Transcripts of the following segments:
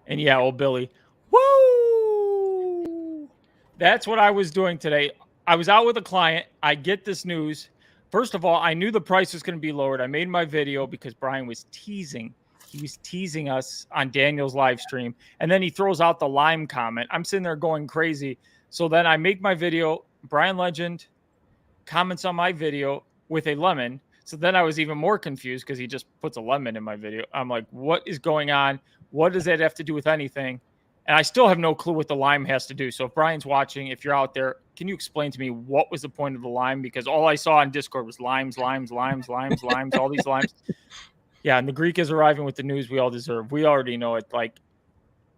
And yeah, old Billy. Woo! That's what I was doing today. I was out with a client. I get this news. First of all, I knew the price was going to be lowered. I made my video because Brian was teasing. He was teasing us on Daniel's live stream. And then he throws out the lime comment. I'm sitting there going crazy. So then I make my video. Brian Legend comments on my video with a lemon. So then I was even more confused because he just puts a lemon in my video. I'm like, what is going on? What does that have to do with anything? And I still have no clue what the lime has to do. So if Brian's watching, if you're out there, can you explain to me what was the point of the lime? Because all I saw on Discord was limes, all these limes. Yeah, and the Greek is arriving with the news we all deserve. We already know it. Like,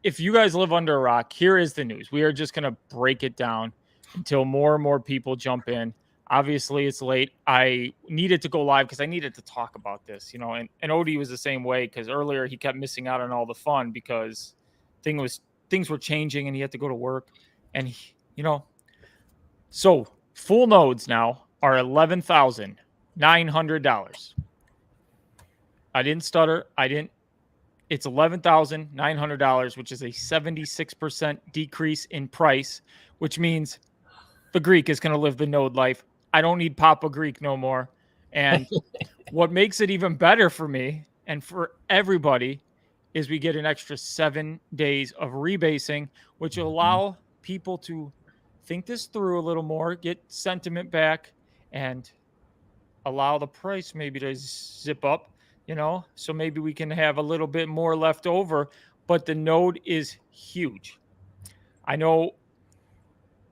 if you guys live under a rock, here is the news. We are just going to break it down until more and more people jump in. Obviously, it's late. I needed to go live because I needed to talk about this, and Odie was the same way because earlier he kept missing out on all the fun because things were changing and he had to go to work. And, so full nodes now are $11,900. I didn't stutter. It's $11,900, which is a 76% decrease in price, which means the Greek is going to live the node life. I don't need Papa Greek no more. And what makes it even better for me and for everybody is we get an extra 7 days of rebasing, which will allow people to think this through a little more, get sentiment back, and allow the price maybe to zip up, so maybe we can have a little bit more left over. But the node is huge. I know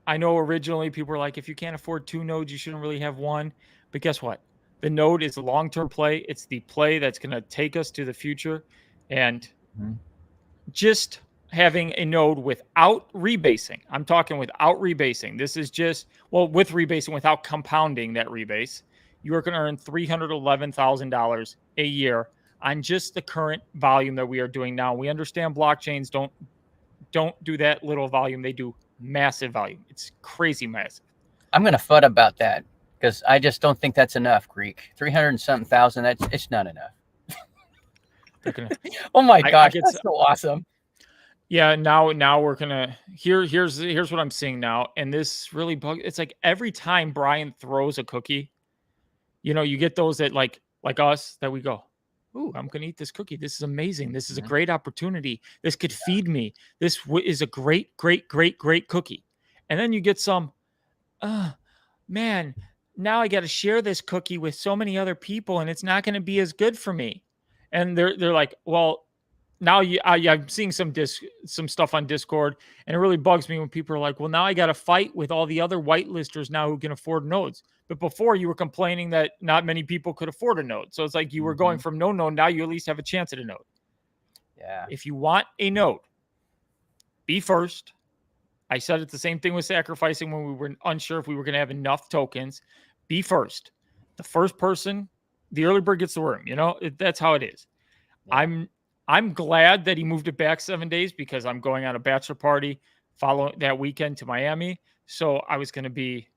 originally people were like, if you can't afford 2 nodes, you shouldn't really have one. But guess what? The node is a long-term play. It's the play that's going to take us to the future. And just having a node without rebasing, I'm talking without rebasing. This is just, with rebasing, without compounding that rebase, you are going to earn $311,000 a year on just the current volume that we are doing now. We understand blockchains don't do that little volume. They do massive volume. It's crazy massive. I'm going to FUD about that because I just don't think that's enough, Greek. 300-something thousand, it's not enough. Oh my gosh, that's so awesome. Yeah, now we're gonna here's what I'm seeing now, and this really it's like every time Brian throws a cookie, you get those that like us that we go, ooh, I'm gonna eat this cookie. This is amazing. This is a great opportunity. This could feed me. This is a great cookie. And then you get some, man, now I got to share this cookie with so many other people, and it's not going to be as good for me. And they're like, well, now I'm seeing some stuff on Discord, and it really bugs me when people are like, well, now I got to fight with all the other whitelisters now who can afford nodes. But before, you were complaining that not many people could afford a node. So it's like you were going from no node. Now you at least have a chance at a node. Yeah. If you want a node, be first. I said it's the same thing with sacrificing when we were unsure if we were going to have enough tokens. Be first. The first person, the early bird gets the worm. That's how it is. Yeah. I'm glad that he moved it back 7 days because I'm going on a bachelor party following that weekend to Miami. So I was going to be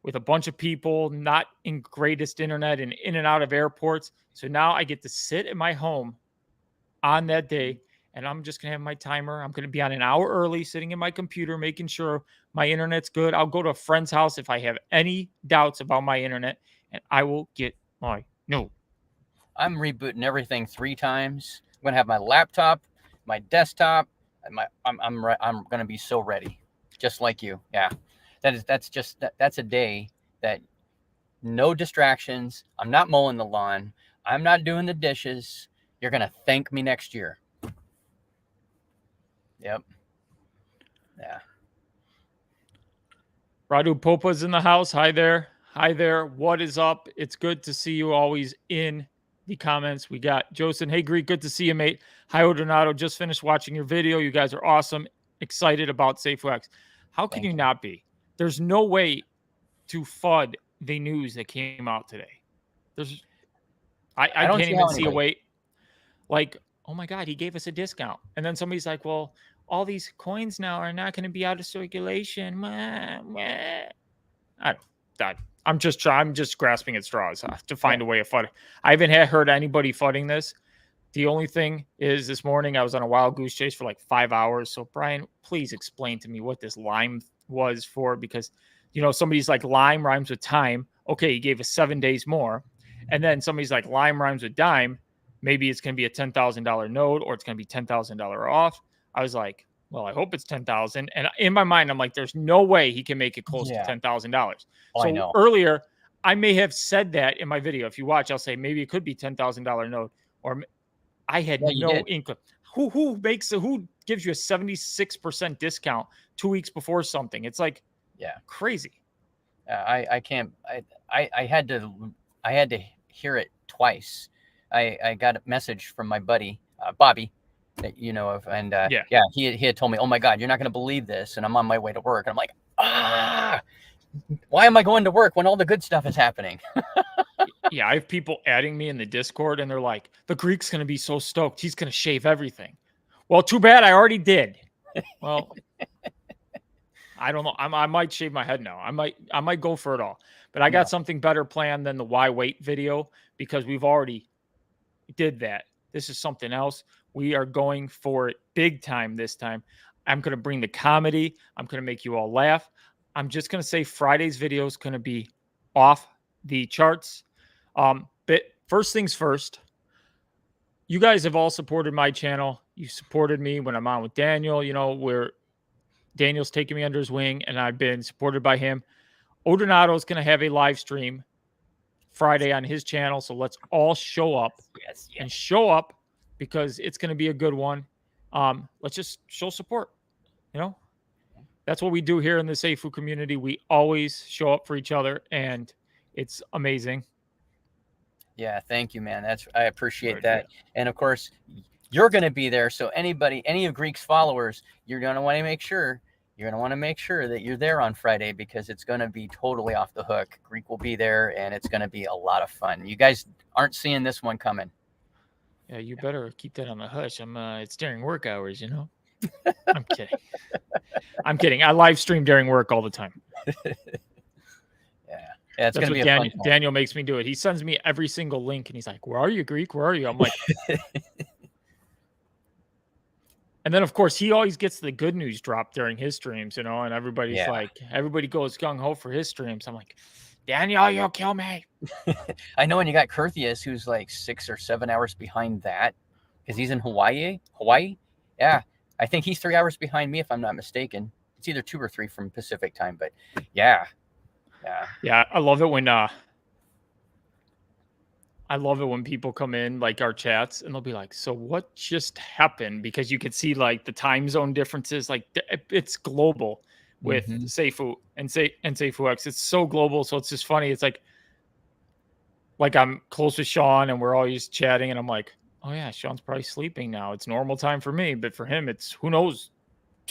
with a bunch of people, not in greatest internet and in and out of airports. So now I get to sit at my home on that day, and I'm just going to have my timer. I'm going to be on an hour early, sitting in my computer, making sure my internet's good. I'll go to a friend's house if I have any doubts about my internet, and I will get my node. I'm rebooting everything 3 times. I'm going to have my laptop, my desktop, and I'm going to be so ready, just like you. Yeah. That's a day that no distractions. I'm not mowing the lawn. I'm not doing the dishes. You're going to thank me next year. Yep. Yeah. Radu Popa's in the house. Hi there. What is up? It's good to see you always in the comments. We got Joseph. Hey, Greek. Good to see you, mate. Hi, Odonato. Just finished watching your video. You guys are awesome. Excited about Safuu. How can you not be? There's no way to FUD the news that came out today. I can't even see a way. Like, oh my God, he gave us a discount. And then somebody's like, well, all these coins now are not going to be out of circulation. I'm just grasping at straws to find a way of FUD. I haven't heard anybody FUDding this. The only thing is this morning I was on a wild goose chase for like 5 hours. So Brian, please explain to me what this lime was for, because somebody's like lime rhymes with time. Okay, he gave us 7 days more. And then somebody's like lime rhymes with dime. Maybe it's going to be a $10,000 note or it's going to be $10,000 off. I was like, well, I hope it's 10,000. And in my mind, I'm like, there's no way he can make it close to $10,000. Oh, I So know. earlier, I may have said that in my video. If you watch, I'll say maybe it could be $10,000 note, or I had no inkling. Who gives you a 76% discount 2 weeks before something? It's like, crazy. I can't. I had to hear it twice. I got a message from my buddy Bobby, that you know of, and he had told me, "Oh my God, you're not going to believe this," and I'm on my way to work, and I'm like, why am I going to work when all the good stuff is happening? Yeah, I have people adding me in the Discord, and they're like, the Greek's going to be so stoked. He's going to shave everything. Well, too bad. I already did. Well, I don't know. I might shave my head now. I might go for it all. But I got something better planned than the why wait video, because we've already did that. This is something else. We are going for it big time this time. I'm going to bring the comedy. I'm going to make you all laugh. I'm just going to say Friday's video is going to be off the charts. But first things first, you guys have all supported my channel. You supported me when I'm on with Daniel, where Daniel's taking me under his wing, and I've been supported by him. Odonato is going to have a live stream Friday on his channel. So let's all show up and show up, because it's going to be a good one. Let's just show support. That's what we do here in the Safuu community. We always show up for each other, and it's amazing. Yeah, thank you, man. I appreciate that. And of course, you're going to be there. So any of Greek's followers, you're going to want to make sure that you're there on Friday, because it's going to be totally off the hook. Greek will be there, and it's going to be a lot of fun. You guys aren't seeing this one coming. Yeah, you better keep that on the hush. It's during work hours, I'm kidding. I'm kidding. I live stream during work all the time. Yeah, it's going to be a fun time. Daniel makes me do it. He sends me every single link, and he's like, "Where are you, Greek? Where are you?" I'm like, and then of course he always gets the good news drop during his streams, and everybody's like, everybody goes gung ho for his streams. I'm like, Daniel, you'll kill me. I know, and you got Curtheus, who's like 6 or 7 hours behind that, because he's in Hawaii. Yeah, I think he's 3 hours behind me, if I'm not mistaken. It's either 2 or 3 from Pacific time, but yeah. I love it when people come in, like our chats, and they'll be like, so what just happened? Because you can see like the time zone differences. Like it's global with Safuu and Safuu X. It's so global. So it's just funny. It's like I'm close with Sean, and we're always chatting, and I'm like, oh yeah, Sean's probably sleeping now. It's normal time for me, but for him, it's who knows.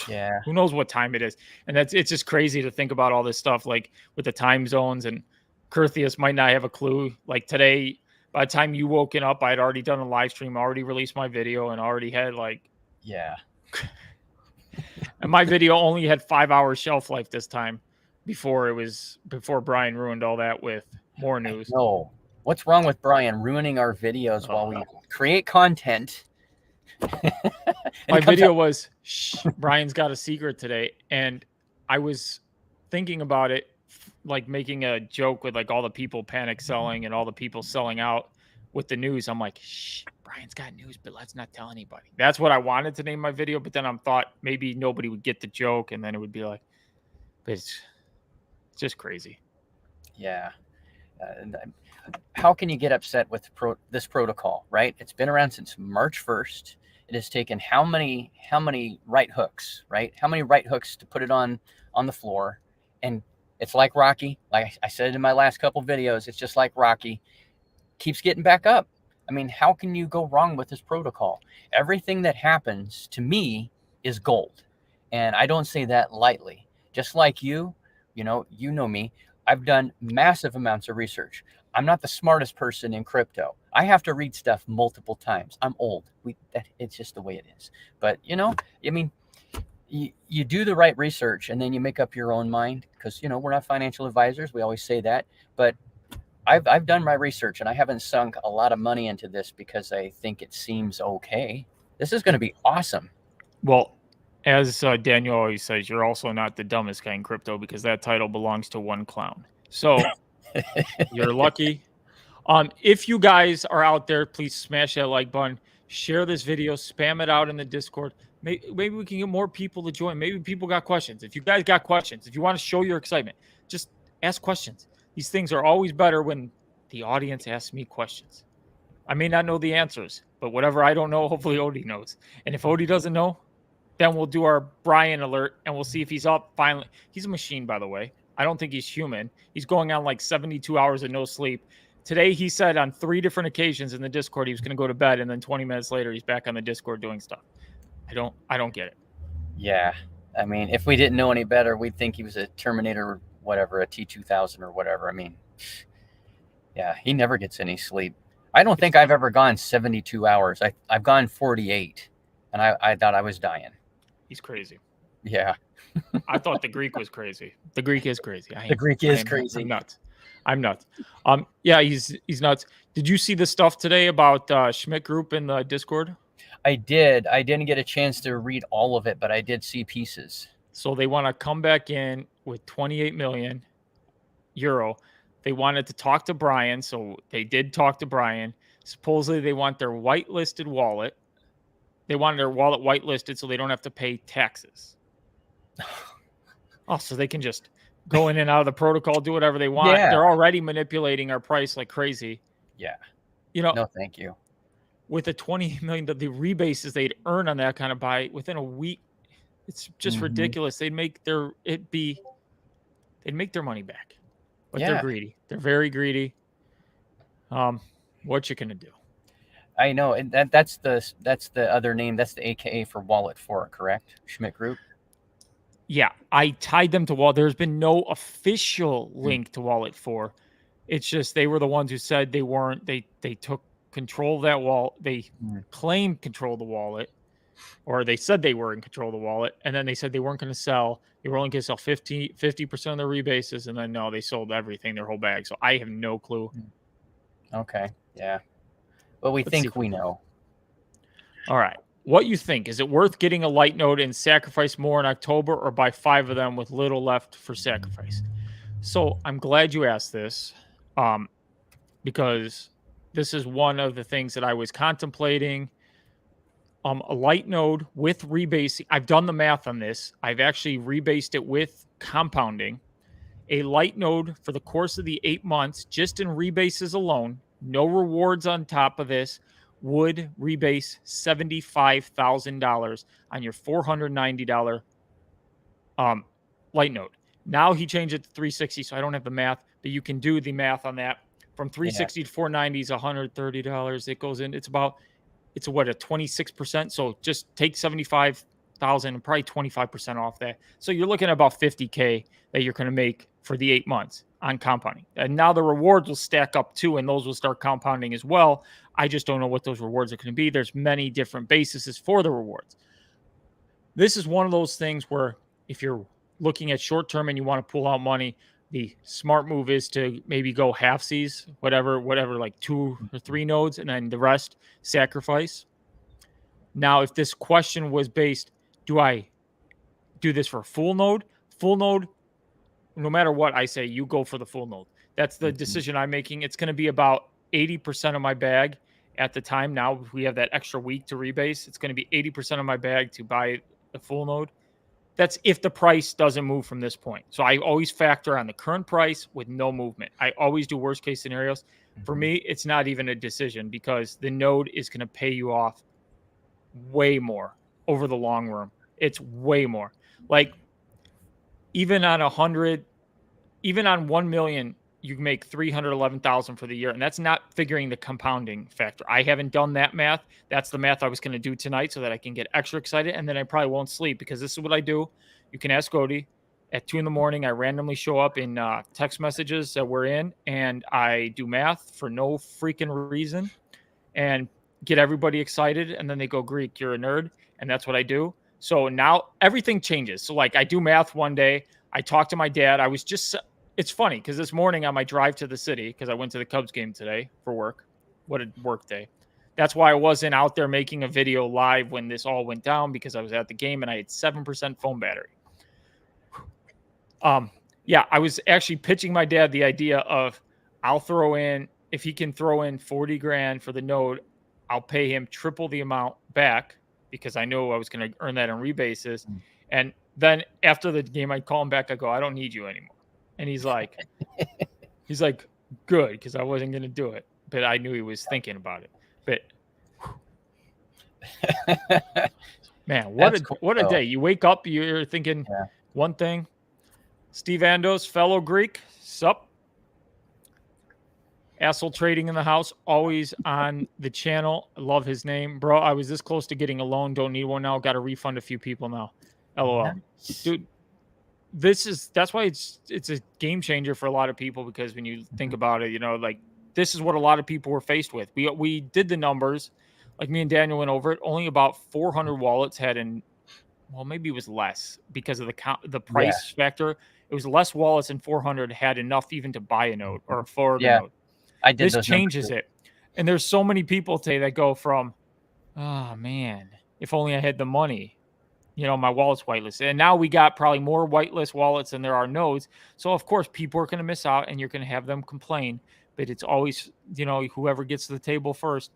Yeah. Who knows what time it is. And it's just crazy to think about all this stuff, like with the time zones, and Curtheus might not have a clue. Like today, by the time you woken up, I had already done a live stream, already released my video, and already had and my video only had 5 hours shelf life this time, before Brian ruined all that with more news. No. What's wrong with Brian ruining our videos while we create content? My video was, Brian's got a secret today. And I was thinking about it, like making a joke with like all the people panic selling and all the people selling out with the news. I'm like, Brian's got news, but let's not tell anybody. That's what I wanted to name my video. But then I thought maybe nobody would get the joke, and then it would be like, but it's just crazy. Yeah. How can you get upset with this protocol, right? It's been around since March 1st. It has taken how many right hooks, right? How many right hooks to put it on the floor? And it's like Rocky. Like I said in my last couple videos, it's just like Rocky. Keeps getting back up. I mean, how can you go wrong with this protocol? Everything that happens to me is gold. And I don't say that lightly. Just like you know me. I've done massive amounts of research. I'm not the smartest person in crypto. I have to read stuff multiple times. I'm old. It's just the way it is. But, I mean, you do the right research, and then you make up your own mind, because, we're not financial advisors. We always say that. But I've done my research, and I haven't sunk a lot of money into this because I think it seems okay. This is going to be awesome. Well, as Daniel always says, you're also not the dumbest guy in crypto because that title belongs to one clown. So you're lucky. If you guys are out there, please smash that like button, share this video, spam it out in the Discord. Maybe we can get more people to join. Maybe people got questions. If you guys got questions, if you want to show your excitement, just ask questions. These things are always better when the audience asks me questions. I may not know the answers, but whatever I don't know, hopefully Odie knows. And if Odie doesn't know, then we'll do our Brian alert and we'll see if he's up finally. He's a machine, by the way. I don't think he's human. He's going on like 72 hours of no sleep. Today, he said on 3 different occasions in the Discord he was going to go to bed, and then 20 minutes later, he's back on the Discord doing stuff. I don't get it. Yeah. I mean, if we didn't know any better, we'd think he was a Terminator, whatever, a T-2000 or whatever. I mean, yeah, he never gets any sleep. I don't think I've ever gone 72 hours. I've gone 48, and I thought I was dying. He's crazy. Yeah. I thought the Greek was crazy. The Greek is crazy. The Greek is crazy. I'm nuts. Yeah, he's nuts. Did you see the stuff today about Schmidt Group in the Discord? I did. I didn't get a chance to read all of it, but I did see pieces. So they want to come back in with 28 million euro. They wanted to talk to Brian, so they did talk to Brian. Supposedly they want their whitelisted wallet. They wanted their wallet whitelisted so they don't have to pay taxes. Oh, so they can just go in and out of the protocol, do whatever they want. Yeah. They're already manipulating our price like crazy. Yeah. You know, no, thank you. With the 28 million, the rebases they'd earn on that kind of buy within a week, it's just ridiculous. They'd make their money back. But they're greedy. They're very greedy. What you gonna do? I know, and that's the other name. That's the AKA for Wallet 4, correct? Schmidt Group. Yeah, I tied them to Wallet. There's been no official link to Wallet 4. It's just they were the ones who said they weren't. They took control of that wallet. They claimed control of the wallet, or they said they were in control of the wallet, and then they said they weren't going to sell. They were only going to sell 50% of their rebases, and then no, they sold everything, their whole bag. So I have no clue. Okay, yeah. Well, we think we know. All right. What you think? Is it worth getting a light node and sacrifice more in October, or buy 5 of them with little left for sacrifice? So I'm glad you asked this, because this is one of the things that I was contemplating. A light node with rebasing. I've done the math on this. I've actually rebased it with compounding. A light node for the course of the 8 months, just in rebases alone, no rewards on top of this, would rebase $75,000 on your $490 light node. Now he changed it to 360, so I don't have the math, but you can do the math on that. From 360 to 490 is $130. It goes in. It's what, a 26%. So just take 75,000 and probably 25% off that. So you're looking at about 50K that you're going to make for the 8 months on compounding. And now the rewards will stack up too, and those will start compounding as well. I just don't know what those rewards are going to be. There's many different bases for the rewards. This is one of those things where if you're looking at short term and you want to pull out money, the smart move is to maybe go halfsies, whatever, like 2 or 3 nodes, and then the rest sacrifice. Now, if this question was based, do I do this for a full node? Full node, no matter what I say, you go for the full node. That's the decision I'm making. It's going to be about 80% of my bag at the time. Now, if we have that extra week to rebase, it's going to be 80% of my bag to buy the full node. That's if the price doesn't move from this point. So I always factor on the current price with no movement. I always do worst case scenarios. For me, it's not even a decision because the node is going to pay you off way more over the long run. It's way more. Like even on 100, even on 1 million, you make 311,000 for the year. And that's not figuring the compounding factor. I haven't done that math. That's the math I was going to do tonight so that I can get extra excited. And then I probably won't sleep because this is what I do. You can ask Odie. At 2 a.m, I randomly show up in text messages that we're in, and I do math for no freaking reason and get everybody excited. And then they go, Greek, you're a nerd. And that's what I do. So now everything changes. So like I do math one day. I talk to my dad. I was just it's funny because this morning on my drive to the city, because I went to the Cubs game today for work. What a work day. That's why I wasn't out there making a video live when this all went down, because I was at the game and I had 7% phone battery. Yeah, I was actually pitching my dad the idea of I'll throw in, if he can throw in 40 grand for the note, I'll pay him triple the amount back because I know I was going to earn that on rebases. And then after the game, I'd call him back. I go, I don't need you anymore. And he's like, good, because I wasn't going to do it. But I knew he was thinking about it. But man, what a day. You wake up, you're thinking one thing. Steve Andos, fellow Greek, sup? Asshole Trading in the house, always on the channel. I love his name. Bro, I was this close to getting a loan. Don't need one now. Got to refund a few people now. LOL. Nice. Dude, that's why it's a game changer for a lot of people, because when you think about it, like this is what a lot of people were faced with. We did the numbers, like me and Daniel went over it. Only about 400 wallets had maybe it was less because of the price factor. It was less wallets than 400 had enough even to buy a note or for the note. I did. This changes it. And there's so many people today that go from, oh man, if only I had the money, my wallet's whitelisted. And now we got probably more whitelist wallets than there are nodes. So of course people are going to miss out and you're going to have them complain, but it's always, whoever gets to the table first.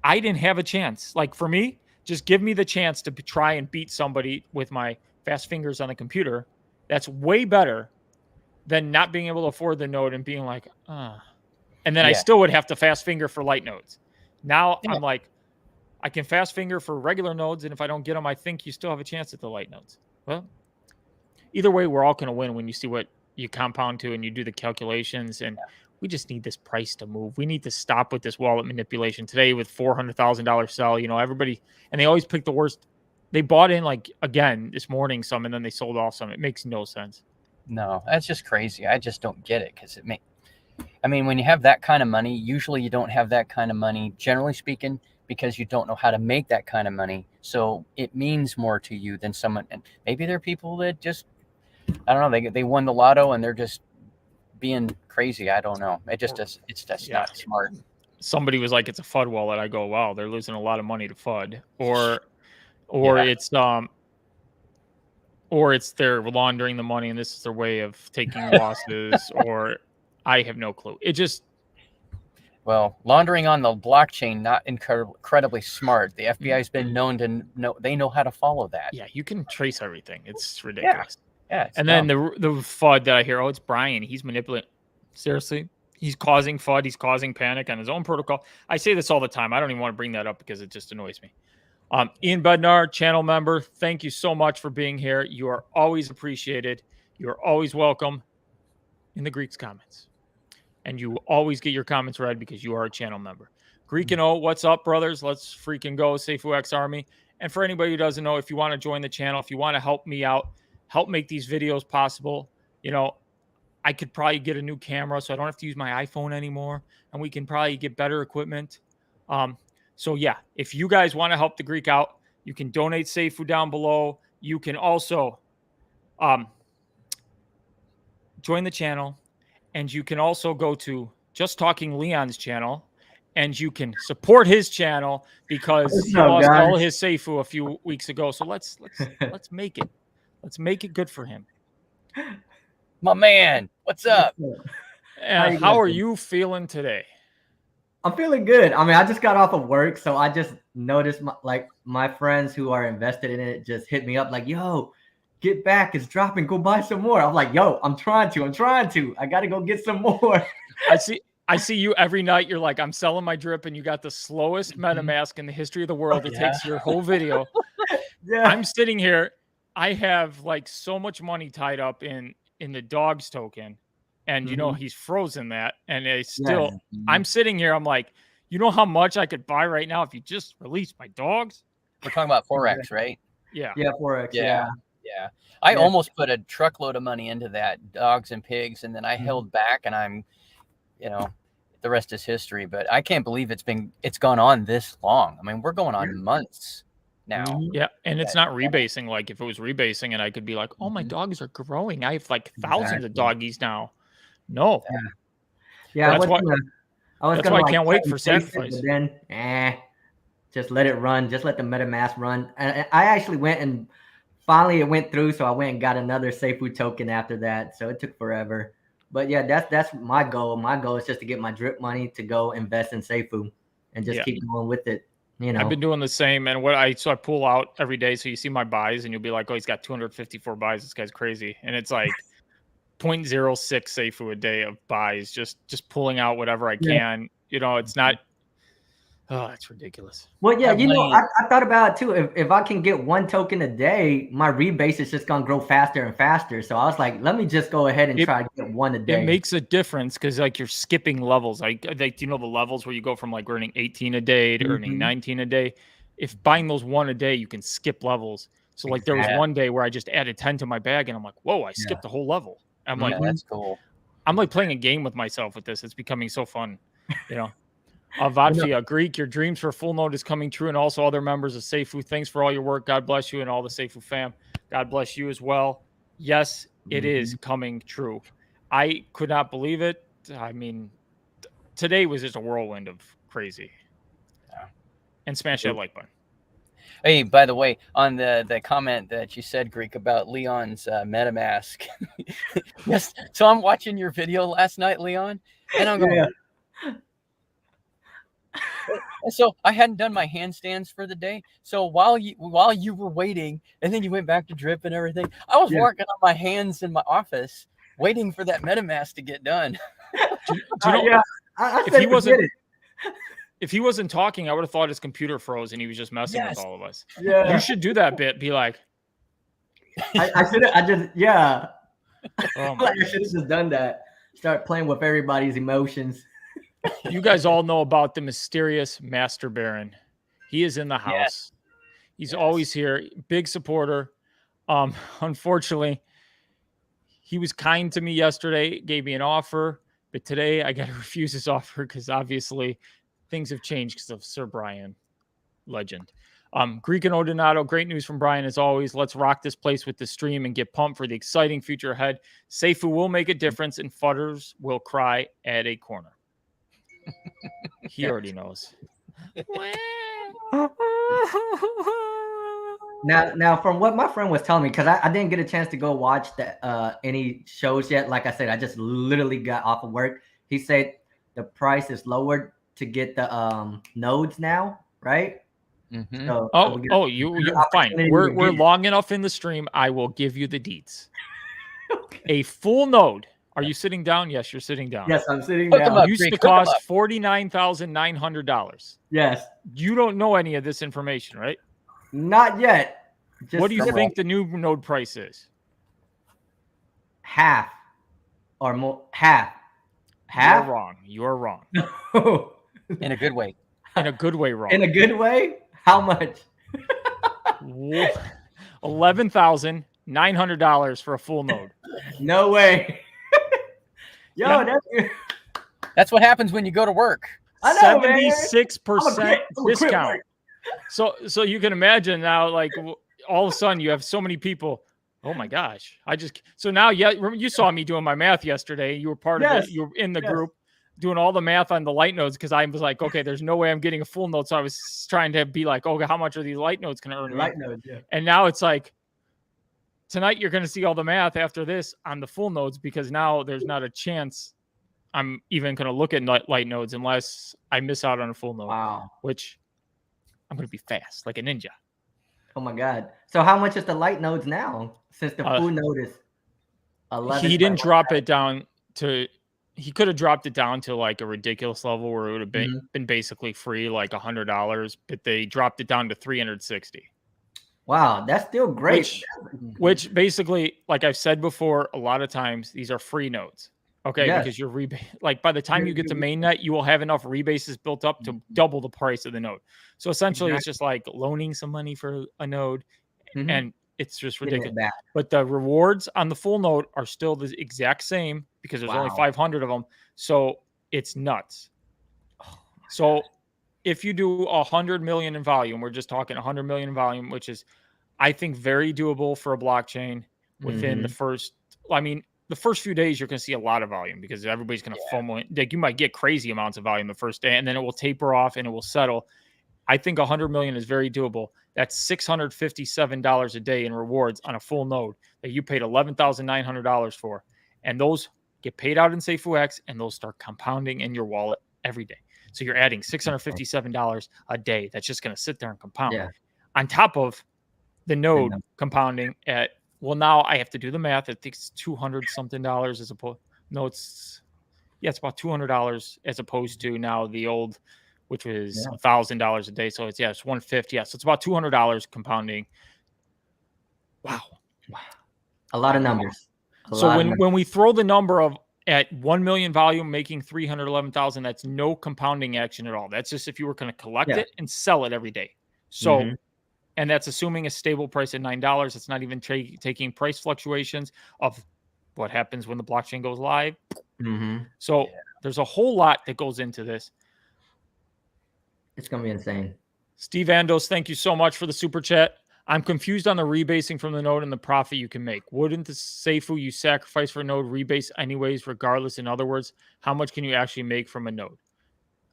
I didn't have a chance. Like for me, just give me the chance to try and beat somebody with my fast fingers on the computer. That's way better than not being able to afford the node and being like, and then I still would have to fast finger for light nodes. Now I'm like, I can fast finger for regular nodes, and if I don't get them, I think you still have a chance at the light nodes. Well, either way, we're all going to win when you see what you compound to and you do the calculations. And we just need this price to move. We need to stop with this wallet manipulation. Today with $400,000 sell, everybody, and they always pick the worst. They bought in again this morning some, and then they sold off some. It makes no sense. No, that's just crazy. I just don't get it, because when you have that kind of money, usually you don't have that kind of money, generally speaking, because you don't know how to make that kind of money. So it means more to you than someone. And maybe there are people that just, I don't know, they won the lotto and they're just being crazy. I don't know. It's just not smart. Somebody was like, it's a FUD wallet. I go, wow, they're losing a lot of money to FUD. Or it's they're laundering the money and this is their way of taking losses, or I have no clue. It just, laundering on the blockchain, not incredibly smart. The FBI has been known to know, they know how to follow that. Yeah, you can trace everything. It's ridiculous. Yeah. And then the FUD that I hear, it's Brian. He's manipulating. Seriously, he's causing FUD. He's causing panic on his own protocol. I say this all the time. I don't even want to bring that up because it just annoys me. Ian Bednar, channel member, thank you so much for being here. You are always appreciated. You are always welcome in the Greeks comments. And you always get your comments read because you are a channel member. Greek and O, what's up, brothers? Let's freaking go, Safuu X Army. And for anybody who doesn't know, if you want to join the channel, if you want to help me out, help make these videos possible, I could probably get a new camera so I don't have to use my iPhone anymore. And we can probably get better equipment. So yeah, if you guys want to help the Greek out, you can donate Safuu down below. You can also join the channel, and you can also go to Just Talking Leon's channel, and you can support his channel because he lost all his Safuu a few weeks ago. So let's make it. Let's make it good for him. My man, what's up? How are you feeling today? I'm feeling good. I just got off of work, so I just noticed my friends who are invested in it just hit me up like, yo, get back, it's dropping, go buy some more. I'm like, yo, I'm trying to. I gotta go get some more. I see you every night. You're like, I'm selling my drip, and you got the slowest MetaMask in the history of the world. It takes your whole video. I'm sitting here. I have so much money tied up in the dogs token. And, he's frozen that. And I'm sitting here. I'm like, you know how much I could buy right now if you just released my dogs? We're talking about Forex, right? Yeah. Yeah, Forex. Yeah. I almost put a truckload of money into that, dogs and pigs. And then I held back, and I'm, the rest is history. But I can't believe it's gone on this long. We're going on months now. Yeah. And it's not rebasing. Like if it was rebasing and I could be like, oh, my dogs are growing. I have thousands of doggies now. No. Yeah, That's why. I was That's gonna why I like can't wait cut and for paste it, Sacrifice. but then, just let it run. Just let the MetaMask run. And I actually went and finally it went through, so I went and got another Safuu token after that. So it took forever. But yeah, that's my goal. My goal is just to get my drip money to go invest in Safuu and just keep going with it. You know, I've been doing the same, and I pull out every day, so you see my buys, and you'll be like, "Oh, he's got 254 buys. This guy's crazy," and it's like 0.06 Safuu a day of buys, just pulling out whatever I can. You know, it's not. Oh, it's ridiculous. Well, yeah, you know, I thought about it too. If I can get one token a day, my rebase is just gonna grow faster and faster. So I was like, let me just go ahead and try to get one a day. It makes a difference because like you're skipping levels. Like you know the levels where you go from like earning 18 a day to earning 19 a day. If buying those one a day, you can skip levels. So like there was one day where I just added 10 to my bag, and I'm like, whoa, I skipped a whole level. I'm like, that's cool. I'm like playing a game with myself with this. It's becoming so fun, you know. Vadfia, Greek, your dreams for full node is coming true, and also other members of Safuu. Thanks for all your work. God bless you and all the Safuu fam. God bless you as well. Yes, it is coming true. I could not believe it. I mean, today was just a whirlwind of crazy. And smash that like button. Hey, by the way, on the comment that you said, Greek, about Leon's MetaMask. Yes. So I'm watching your video last night, Leon, and I'm going. So I hadn't done my handstands for the day. So while you were waiting, and then you went back to drip and everything, I was working on my hands in my office, waiting for that MetaMask to get done. Do you know, if he wasn't talking, I would have thought his computer froze and he was just messing with all of us. Yeah, you should do that bit. Be like, I should have. I should have just done that. Start playing with everybody's emotions. You guys all know about the mysterious Master Baron. He is in the house. Yes. He's always here. Big supporter. Unfortunately, he was kind to me yesterday, gave me an offer, but today I got to refuse his offer because obviously things have changed because of Sir Brian, legend. Greek and Odonato, great news from Brian as always. Let's rock this place with the stream and get pumped for the exciting future ahead. Safuu will make a difference and Futters will cry at a corner. He already knows. Now, from what my friend was telling me, because I didn't get a chance to go watch any shows yet. Like I said, I just literally got off of work. He said the price is lowered to get the nodes now, right? Mm-hmm. So you fine. We're long enough in the stream. I will give you the deets. Okay. A full node. Are you sitting down? Yes, you're sitting down. Yes, I'm sitting down. It used to cost $49,900. Yes. You don't know any of this information, right? Not yet. What do you think the new node price is? Half or more. Half. Half? You're wrong. In a good way. In a good way, wrong. In a good way? How much? $11,900 for a full node. No way. Yo, that's what happens when you go to work. I know, 76% discount. So you can imagine now, like all of a sudden you have so many people. Oh my gosh! So now, you saw me doing my math yesterday. You were part of it. You were in the group doing all the math on the light nodes because I was like, okay, there's no way I'm getting a full node. So I was trying to be like, okay, how much are these light nodes going to earn? Light nodes, yeah. And now it's like tonight you're going to see all the math after this on the full nodes because now there's not a chance I'm even going to look at light nodes unless I miss out on a full node. Wow. Which I'm going to be fast like a ninja. Oh my God. So how much is the light nodes now? Since the full node is 11. He didn't drop it down to, he could have dropped it down to like a ridiculous level where it would have been basically free, like $100, but they dropped it down to 360. Wow, that's still great. Which basically, like I've said before, a lot of times these are free nodes. Okay, because your like by the time you get to mainnet, you will have enough rebases built up to double the price of the node. So essentially, it's just like loaning some money for a node, and it's just ridiculous. But the rewards on the full node are still the exact same because there's only 500 of them. So it's nuts. So if you do 100 million in volume, we're just talking 100 million in volume, which is, I think, very doable for a blockchain within the first. I mean, the first few days you're going to see a lot of volume because everybody's going to FOMO. Like you might get crazy amounts of volume the first day, and then it will taper off and it will settle. I think 100 million is very doable. That's $657 a day in rewards on a full node that you paid $11,900 for, and those get paid out in Safuu X, and those start compounding in your wallet every day. So you're adding $657 a day. That's just going to sit there and compound. Yeah. On top of the node compounding at, well, now I have to do the math. I think it's $200 something as opposed. No, it's about $200 as opposed to now the old, which was $1,000 a day. So it's it's $150. Yeah, so it's about $200 compounding. Wow, a lot of numbers. So when we throw the number of at 1 million volume making 311,000, that's no compounding action at all. That's just if you were going to collect it and sell it every day. So, and that's assuming a stable price at $9. It's not even taking price fluctuations of what happens when the blockchain goes live. So there's a whole lot that goes into this. It's going to be insane. Steve Andos, thank you so much for the super chat. I'm confused on the rebasing from the node and the profit you can make. Wouldn't the Safuu you sacrifice for a node rebase anyways, regardless? In other words, how much can you actually make from a node?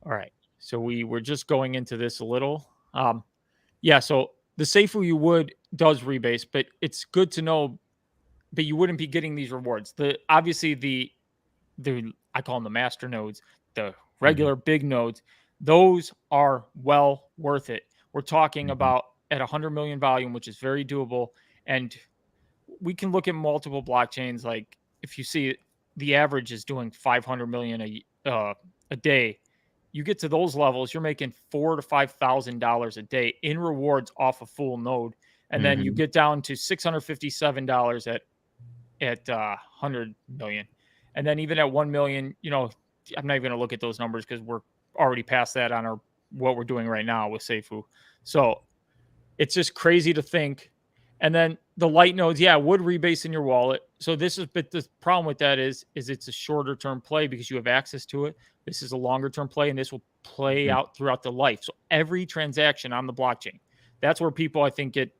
All right. So we were just going into this a little. So the Safuu does rebase, but it's good to know, but you wouldn't be getting these rewards. Obviously the I call them the master nodes, the regular big nodes, those are well worth it. We're talking about at 100 million volume, which is very doable. And we can look at multiple blockchains. Like if you see the average is doing 500 million a day, you get to those levels, you're making $4,000 to $5,000 a day in rewards off a full node. And then you get down to $657 at 100 million. And then even at 1 million, I'm not even going to look at those numbers because we're already past that on what we're doing right now with Safuu. So it's just crazy to think. And then the light nodes, would rebase in your wallet. So but the problem with that is it's a shorter term play because you have access to it. This is a longer term play, and this will play out throughout the life. So every transaction on the blockchain, that's where people I think get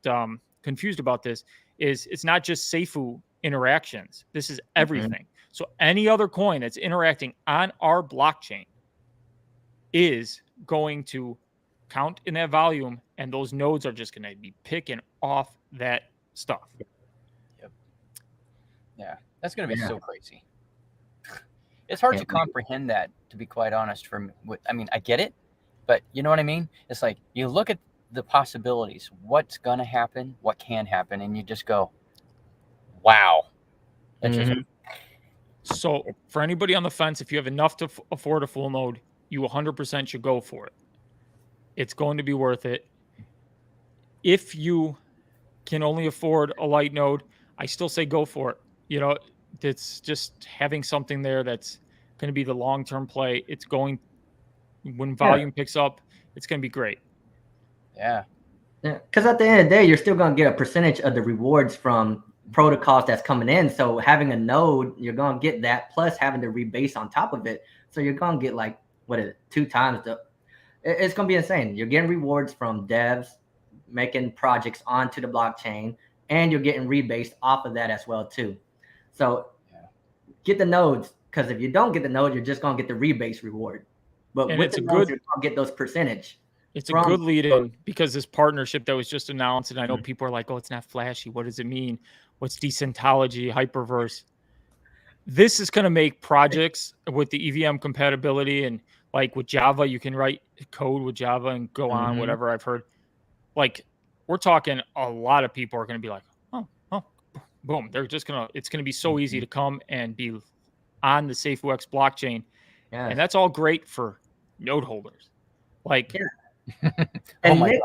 confused about this. Is it's not just Safuu interactions. This is everything. So any other coin that's interacting on our blockchain is going to count in that volume, and those nodes are just going to be picking off that stuff. Yeah, that's going to be so crazy. It's hard to comprehend that, to be quite honest. I get it, but you know what I mean? It's like you look at the possibilities, what's going to happen, what can happen, and you just go, wow. So for anybody on the fence, if you have enough to afford a full node, you 100% should go for it. It's going to be worth it. If you can only afford a light node, I still say go for it. It's just having something there that's going to be the long-term play. It's going, when volume picks up, it's going to be great. Yeah. Because at the end of the day, you're still going to get a percentage of the rewards from protocols that's coming in. So having a node, you're going to get that plus having to rebase on top of it. So you're going to get like, 2 times it's going to be insane. You're getting rewards from devs making projects onto the blockchain, and you're getting rebased off of that as well too. So get the nodes, because if you don't get the node, you're just going to get the rebase reward. But with the nodes, you're going to get those percentage. It's a good lead in because this partnership that was just announced, and I know people are like, oh, it's not flashy. What does it mean? What's Decentrology, Hyperverse? This is going to make projects with the EVM compatibility, and like with Java, you can write code with Java and go on, whatever I've heard. Like we're talking, a lot of people are going to be like, oh, boom. They're just it's going to be so easy to come and be on the Safuu X blockchain. Yes. And that's all great for node holders. Like, and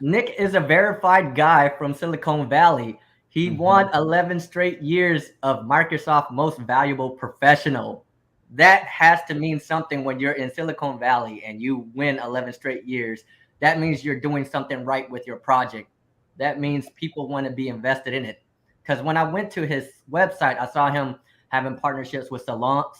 Nick is a verified guy from Silicon Valley. He won 11 straight years of Microsoft Most Valuable Professional. That has to mean something when you're in Silicon Valley and you win 11 straight years. That means you're doing something right with your project. That means people want to be invested in it. Because when I went to his website, I saw him having partnerships with Solana,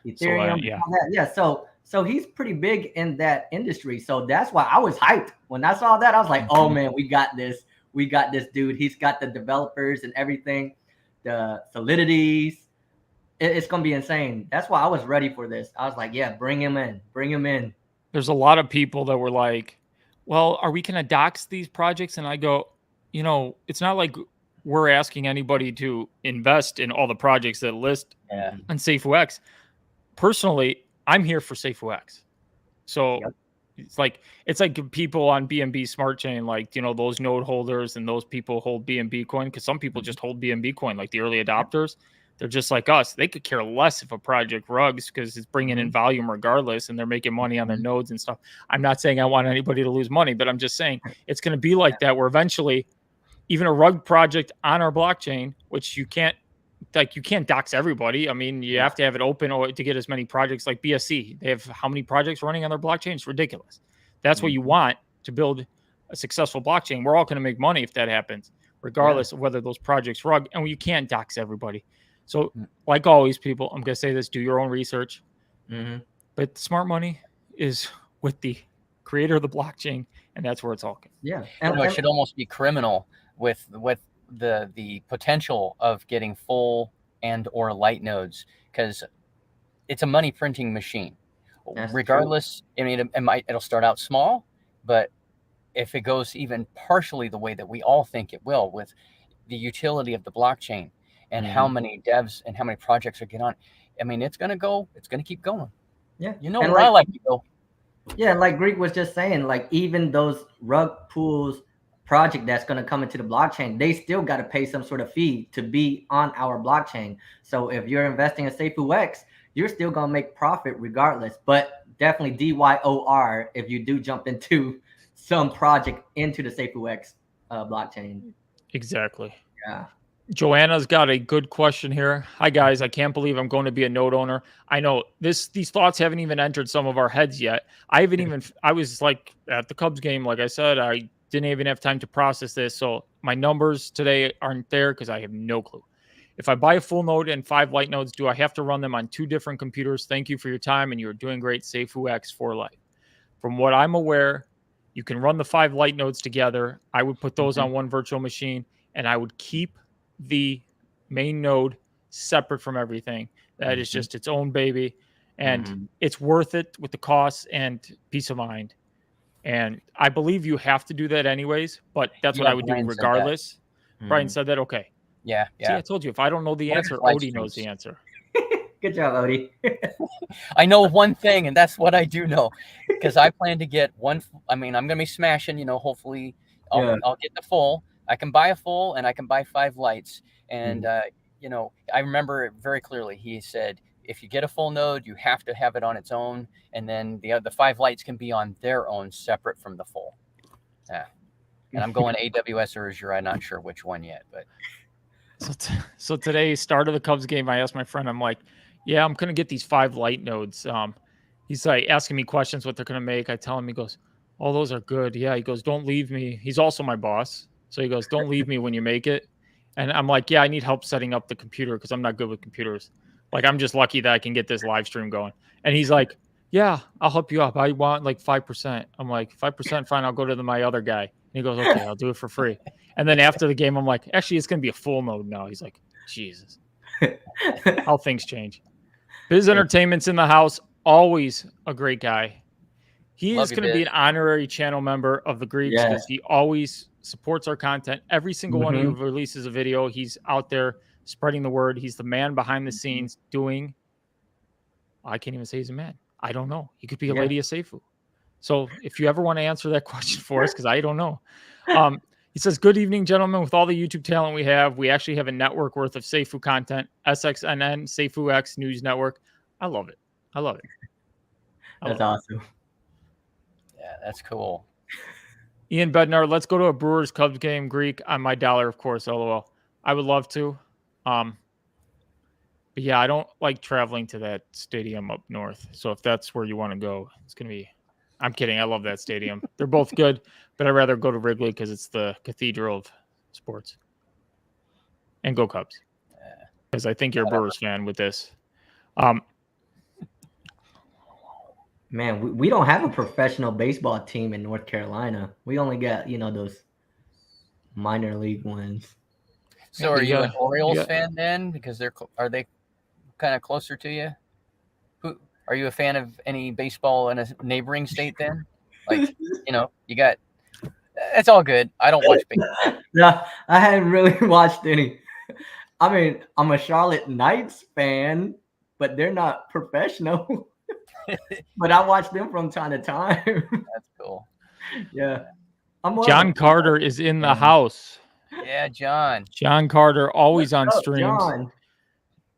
Ethereum. So he's pretty big in that industry. So that's why I was hyped. When I saw that, I was like, oh man, we got this. We got this dude. He's got the developers and everything. the solidities. It's gonna be insane. That's why I was ready for this. I was like, yeah, bring him in. There's a lot of people that were like, well, are we going to dox these projects? And I go, it's not like we're asking anybody to invest in all the projects that list on Safuu. Personally, I'm here for Safuu. So it's like people on BNB Smart Chain, like, those node holders and those people hold BNB coin, because some people just hold BNB coin, like the early adopters. They're just like us. They could care less if a project rugs because it's bringing in volume regardless, and they're making money on their nodes and stuff. I'm not saying I want anybody to lose money, but I'm just saying it's going to be like that, where eventually even a rug project on our blockchain, which you can't dox everybody. I mean, you have to have it open to get as many projects. Like BSC, they have how many projects running on their blockchain? It's ridiculous. That's what you want to build a successful blockchain. We're all going to make money if that happens, regardless of whether those projects rug. And you can't dox everybody. So, like always, people, I'm going to say this: do your own research. But smart money is with the creator of the blockchain, and that's where it's all going. Yeah, and it should almost be criminal with the potential of getting full and or light nodes, because it's a money printing machine. That's regardless true. I mean, it'll start out small, but if it goes even partially the way that we all think it will, with the utility of the blockchain and how many devs and how many projects are getting on, I mean, it's going to keep going. Yeah. Where I like to go. Yeah. Like Greek was just saying, like, even those rug pools project that's going to come into the blockchain, they still got to pay some sort of fee to be on our blockchain. So if you're investing in Safuu, you're still going to make profit regardless, but definitely DYOR if you do jump into some project into the Safuu blockchain. Exactly. Yeah. Joanna's got a good question here. Hi guys, I can't believe I'm going to be a node owner. I know these thoughts haven't even entered some of our heads yet. I was like at the Cubs game, like I said, I didn't even have time to process this. So my numbers today aren't there because I have no clue. If I buy a full node and 5 light nodes, do I have to run them on 2 different computers? Thank you for your time, and you're doing great. Safuu for life. From what I'm aware, you can run the 5 light nodes together. I would put those on one virtual machine, and I would keep the main node separate from everything. That is just its own baby, and it's worth it with the costs and peace of mind. And I believe you have to do that anyways, but that's what I would do regardless. Brian said that. Okay. Yeah. See, I told you, if I don't know the answer, Odie knows the answer. Good job, Odie. I know one thing, and that's what I do know, because I plan to get one. I mean, I'm going to be smashing, hopefully I'll get the full. I can buy a full and I can buy 5 lights. And, I remember it very clearly. He said, if you get a full node, you have to have it on its own. And then the 5 lights can be on their own, separate from the full. Yeah. And I'm going AWS or Azure. I'm not sure which one yet, but. So today, start of the Cubs game, I asked my friend, I'm like, yeah, I'm going to get these 5 light nodes. He's like asking me questions, what they're going to make. I tell him, he goes, oh, those are good. Yeah. He goes, don't leave me. He's also my boss. So he goes, don't leave me when you make it. And I'm like, yeah, I need help setting up the computer because I'm not good with computers. Like, I'm just lucky that I can get this live stream going. And he's like, yeah, I'll help you up. I want like 5%. I'm like, 5%, fine. I'll go to my other guy. And he goes, okay, I'll do it for free. And then after the game, I'm like, actually, it's going to be a full node now. He's like, Jesus. How things change. Biz Entertainment's in the house. Always a great guy. He is going to be an honorary channel member of the Greeks because he always supports our content. Every single one who releases a video, he's out there spreading the word. He's the man behind the scenes doing. I can't even say he's a man. I don't know. He could be a lady of Safuu. So if you ever want to answer that question for us, because I don't know. He says, good evening, gentlemen. With all the YouTube talent we have, we actually have a network worth of Safuu content. SXNN, Safuu X News Network. I love it. I love it. That's awesome. Yeah, that's cool. Ian Bednar, let's go to a Brewers Cubs game, Greek, on my dollar, of course, LOL. I would love to. But yeah, I don't like traveling to that stadium up north. So if that's where you want to go, it's going to be, I'm kidding. I love that stadium. They're both good, but I'd rather go to Wrigley because it's the cathedral of sports. And go Cubs. Because I think you're a Brewers fan with this. Man, we don't have a professional baseball team in North Carolina. We only got, those minor league ones. So are you an Orioles yeah. fan then? Because are they kind of closer to you? Who are you a fan of any baseball in a neighboring state then? Like, you got. It's all good. I don't watch baseball. No, I hadn't really watched any. I mean, I'm a Charlotte Knights fan, but they're not professional. But I watch them from time to time. That's cool. Yeah. I'm more of John a Carter is in the fan. house. Yeah, John. John Carter, always on What's up, streams. John?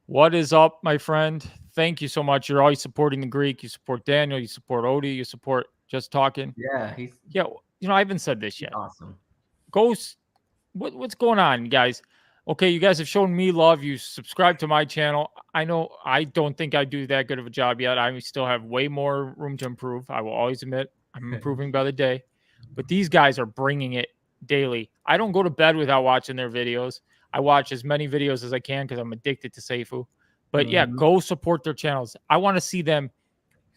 What is up, my friend? Thank you so much. You're always supporting the Greek. You support Daniel. You support Odie. You support Just Talking. Yeah, he's Yeah, I haven't said this yet. awesome. What's going on, guys? Okay, you guys have shown me love. You subscribe to my channel. I know I don't think I do that good of a job yet. I still have way more room to improve. I will always admit I'm improving by the day. But these guys are bringing it daily. I don't go to bed without watching their videos. I watch as many videos as I can because I'm addicted to Safuu. But yeah, go support their channels. I want to see them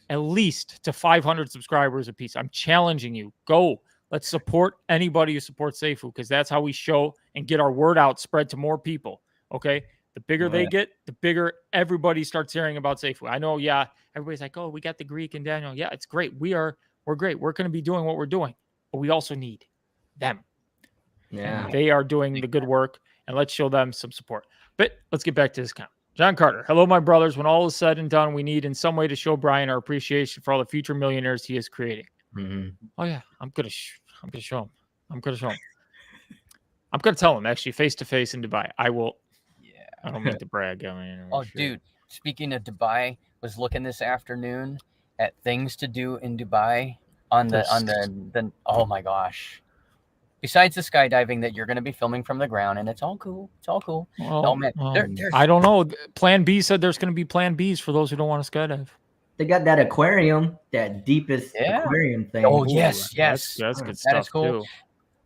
at least to 500 subscribers apiece. I'm challenging you. Go. Let's support anybody who supports Safuu because that's how we show and get our word out, spread to more people. Okay. The bigger they get, the bigger everybody starts hearing about Safuu. I know, yeah, everybody's like, oh, we got the Greek and Daniel. Yeah, it's great. We're great. We're going to be doing what we're doing, but we also need them. Yeah. And they are doing the good work, and let's show them some support. But let's get back to this count. John Carter, hello, my brothers. When all is said and done, we need in some way to show Brian our appreciation for all the future millionaires he is creating. Oh yeah, I'm gonna show him. I'm gonna tell him actually face to face in Dubai. I will. Yeah. I don't mean to brag. I mean, Oh, dude. Speaking of Dubai, was looking this afternoon at things to do in Dubai on the. Oh my gosh. Besides the skydiving that you're going to be filming from the ground, and it's all cool. It's all cool. Well, man, I don't know. Plan B said there's going to be Plan Bs for those who don't want to skydive. They got that aquarium, that deepest aquarium thing. Oh, yes. That's good stuff That is cool. too.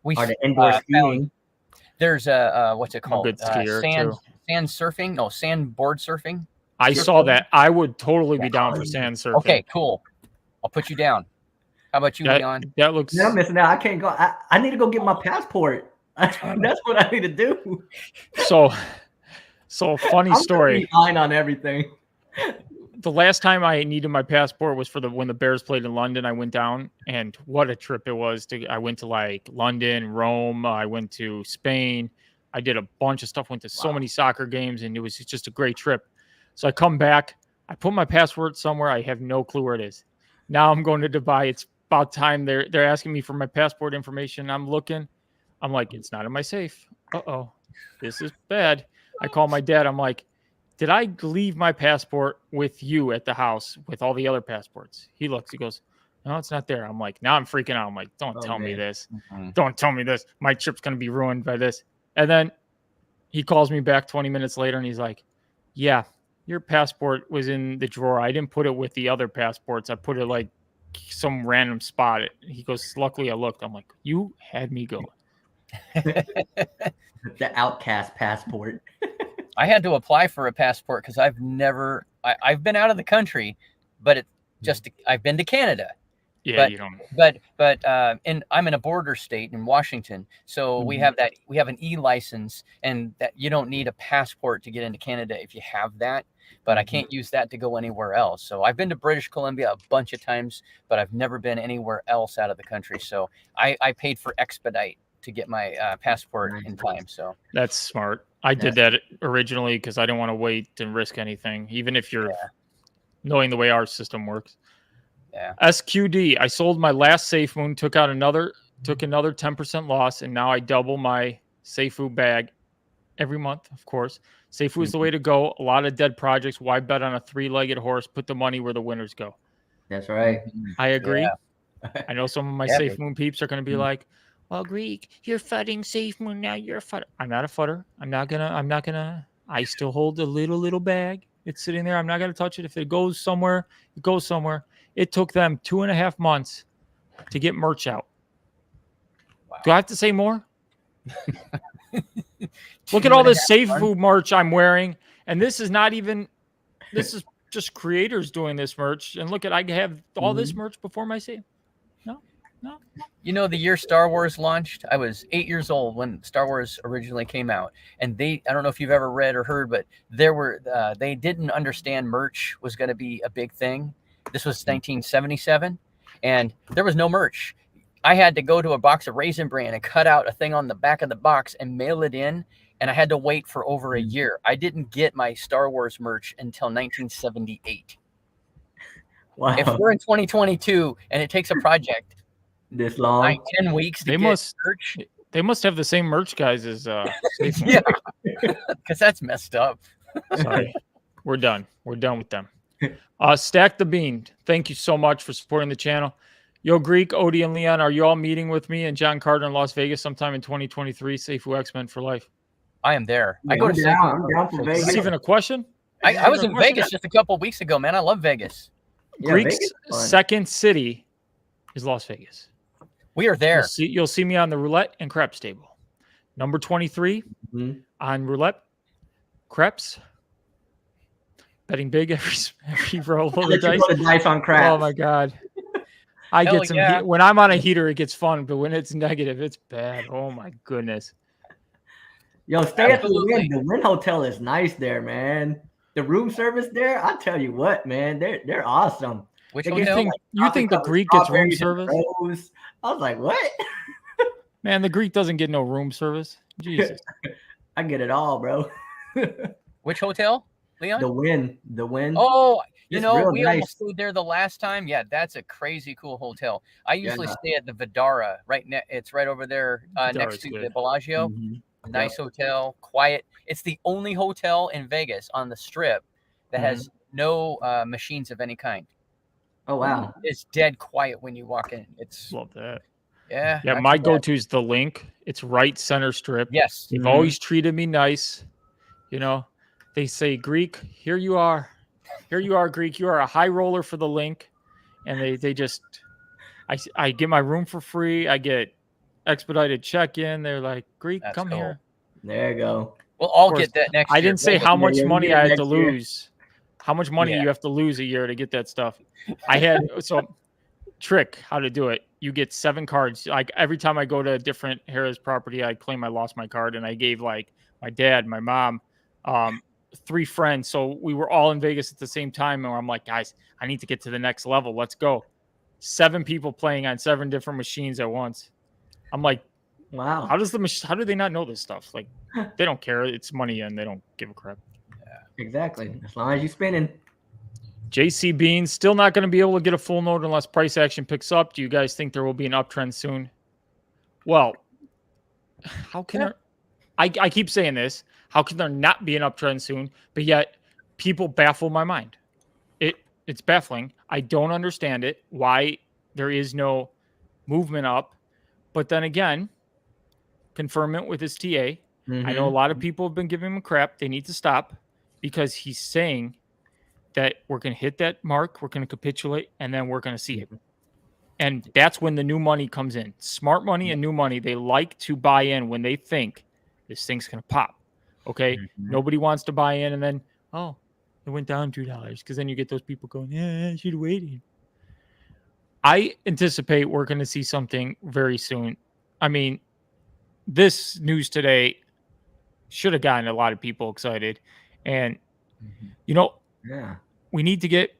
Or the indoor skiing. There's a what's it called? I'm a good skier too. Sand surfing? No, sand board surfing. I saw that. I would totally be down for sand surfing. Okay, cool. I'll put you down. How about you, Leon? That looks. Yeah, I'm missing out. I can't go. I need to go get my passport. That's what I need to do. So funny story. Behind on everything. The last time I needed my passport was for when the Bears played in London. I went down, and what a trip it was. I went to like London, Rome. I went to Spain. I did a bunch of stuff. Went to so many soccer games, and it was just a great trip. So I come back. I put my passport somewhere. I have no clue where it is. Now I'm going to Dubai. It's about time. They're asking me for my passport information. I'm looking. I'm like, it's not in my safe. Uh-oh, this is bad. I call my dad. I'm like, did I leave my passport with you at the house with all the other passports? He looks, he goes, no, it's not there. I'm like, now I'm freaking out. I'm like, don't tell me this. Don't tell me this. My trip's going to be ruined by this. And then he calls me back 20 minutes later and he's like, yeah, your passport was in the drawer. I didn't put it with the other passports. I put it like some random spot. He goes, luckily I looked. I'm like, you had me going. The outcast passport. I had to apply for a passport because I've been out of the country, but I've been to Canada. Yeah, you don't. But I'm in a border state in Washington, so we have an e-license, and that you don't need a passport to get into Canada if you have that. But I can't use that to go anywhere else. So I've been to British Columbia a bunch of times, but I've never been anywhere else out of the country. So I paid for expedite to get my passport in time. So that's smart. I did that originally because I didn't want to wait and risk anything, even if you're knowing the way our system works. Yeah. SQD. I sold my last SafeMoon, took another 10% loss, and now I double my Safuu bag every month, of course. Safuu is the way to go. A lot of dead projects. Why bet on a three-legged horse? Put the money where the winners go. That's right. I agree. Yeah. I know some of my SafeMoon peeps are going to be like, well, Greek, you're fudding SafeMoon now. You're a fudder. I'm not a fudder. I'm not gonna. I still hold a little bag. It's sitting there. I'm not gonna touch it. If it goes somewhere, it goes somewhere. It took them 2.5 months to get merch out. Wow. Do I have to say more? Look at all this Safuu merch I'm wearing, and this is not even. This is just creators doing this merch. And look at I have all this merch before my save. No. No. You know, the year Star Wars launched, I was 8 years old when Star Wars originally came out, and I don't know if you've ever read or heard, but they didn't understand merch was going to be a big thing. This was 1977, and there was no merch. I had to go to a box of Raisin Bran and cut out a thing on the back of the box and mail it in, and I had to wait for over a year. I didn't get my Star Wars merch until 1978. Wow. If we're in 2022 and it takes a project This long. 10 weeks to They get must merch, they must have the same merch guys as Safuu. yeah, because that's messed up. Sorry. We're done. We're done with them. Stack the Bean. Thank you so much for supporting the channel. Yo, Greek, Odie, and Leon, are you all meeting with me and John Carter in Las Vegas sometime in 2023? Safuu X-Men for life. I am there. I I'm go to down. Safuu. I'm down for Is Vegas. this even a question? I was in Vegas just a couple of weeks ago, man. I love Vegas. Yeah, Greek's Vegas is fun. second city is Las Vegas. We are there. You'll see me on the roulette and craps table. Number 23 on roulette, craps. Betting big every roll of the Let you dice. roll the dice on craps. Oh my god. I Hell get some yeah. when I'm on a heater, it gets fun, but when it's negative, it's bad. Oh my goodness. Yo, stay Absolutely. at the Wynn. The Wynn Hotel is nice there, man. The room service there, I tell you what, man, they're awesome. Which They You get hotel? think, you think the Greek gets room service? Rose. I was like, what? Man, the Greek doesn't get no room service. Jesus. I get it all, bro. Which hotel, Leon? The Wynn. The Wynn. Oh, you It's know, real we nice. almost stayed there the last time. Yeah, that's a crazy cool hotel. I usually Yeah. stay at the Vidara. It's right over there next Vidara's to good. the Bellagio. Mhm. Nice hotel, quiet. It's the only hotel in Vegas on the Strip that has no machines of any kind. Oh wow. It's dead quiet when you walk in. It's Love that. yeah. Yeah, not my too bad. go-to is the Link. It's right center strip. Yes. They've Mhm. always treated me nice. You know, they say, Greek, here you are. Here you are, Greek. You are a high roller for the Link. And they just, I get my room for free. I get expedited check-in. They're like, Greek, That's come cool. here. There you go. We'll all course. get that next I year. didn't say Vegas. how much yeah, money yeah, I had to next year. lose. How much money Yeah. you have to lose a year to get that stuff. I had so trick how to do it. You get 7 cards. Like every time I go to a different Harris property, I claim I lost my card, and I gave like my dad, my mom, 3 friends. So we were all in Vegas at the same time, and I'm like, guys, I need to get to the next level. Let's go. 7 people playing on 7 different machines at once. I'm like, Wow. how do they not know this stuff? Like, they don't care. It's money, and they don't give a crap. Exactly. As long as you're spinning. JC Bean still not going to be able to get a full note unless price action picks up. Do you guys think there will be an uptrend soon? Well, how can there, I keep saying this? How can there not be an uptrend soon? But yet, people baffle my mind. It's baffling. I don't understand it. Why there is no movement up? But then again, confirm it with his TA. I know a lot of people have been giving him crap. They need to stop because he's saying that we're going to hit that mark, we're going to capitulate, and then we're going to see it. And that's when the new money comes in. Smart money and new money, they like to buy in when they think this thing's going to pop. Okay? Nobody wants to buy in and then, oh, it went down $2 because then you get those people going, yeah, I should have waited. I anticipate we're going to see something very soon. I mean, this news today should have gotten a lot of people excited. And, you know, Yeah. we need to get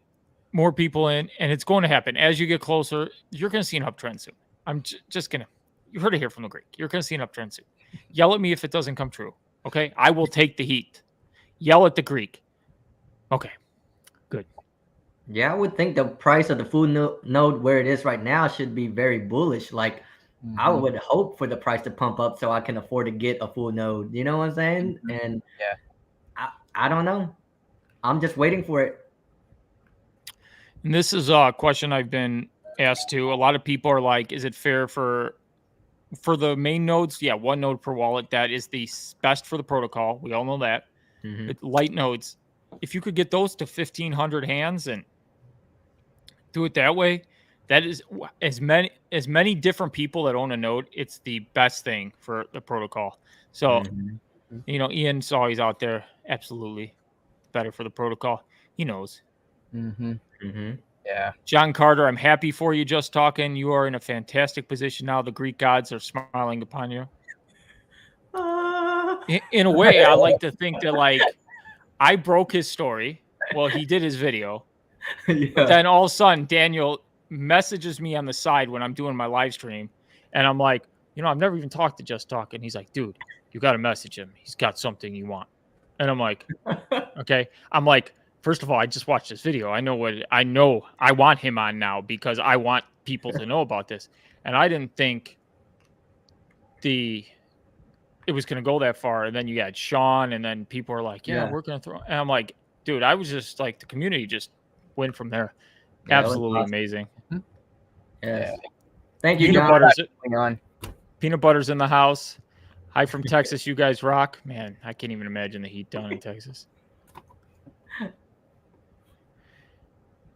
more people in, and it's going to happen. As you get closer, you're going to see an uptrend soon. I'm just going to, you heard it here from the Greek. You're going to see an uptrend soon. Yell at me if it doesn't come true. Okay? I will take the heat. Yell at the Greek. Okay. Good. Yeah, I would think the price of the food node where it is right now should be very bullish. Like, I would hope for the price to pump up so I can afford to get a full node. You know what I'm saying? And yeah, I don't know. I'm just waiting for it. And this is a question I've been asked to. A lot of people are like, is it fair for the main nodes? Yeah, 1 node per wallet. That is the best for the protocol. We all know that. Light nodes, if you could get those to 1,500 hands and do it that way, that is as many different people that own a node. It's the best thing for the protocol. So, you know, Ian's always out there. Absolutely better for the protocol. He knows. Yeah, Yeah. John Carter, I'm happy for you. Just talking. You are in a fantastic position now. The Greek gods are smiling upon you. In a way, I like to think that like I broke his story. Well, he did his video. But then all of a sudden, Daniel messages me on the side when I'm doing my live stream. And I'm like, I've never even talked to Just Talk. And he's like, dude, you got to message him. He's got something you want. And I'm like, okay. I'm like, first of all, I just watched this video. I know I want him on now because I want people to know about this. And I didn't think it was going to go that far. And then you got Sean, and then people are like, yeah. We're going to throw. And I'm like, dude, I was just like, the community just went from there. Absolutely amazing. Yeah. Thank you, Peanut Butter's in the house. Hi from Texas. You guys rock. Man, I can't even imagine the heat down in Texas.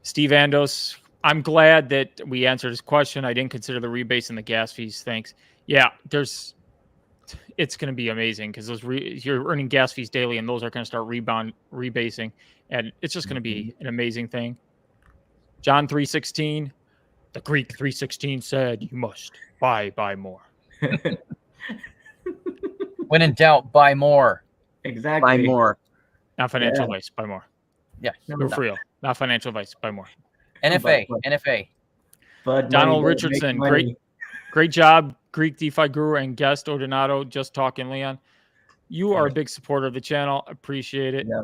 Steve Andos, I'm glad that we answered his question. I didn't consider the rebase and the gas fees. Thanks. Yeah, it's going to be amazing because you're earning gas fees daily, and those are going to start rebasing, and it's just going to be an amazing thing. John 3:16, the Greek 3:16 said, "You must buy more." When in doubt, buy more. Exactly. Buy more. Not financial advice. Buy more. Yeah. For real. Not financial advice. Buy more. NFA. Donald Richardson, great job, Greek DeFi guru and guest Ordinato. Just talking, Leon. You are a big supporter of the channel. Appreciate it. Yeah.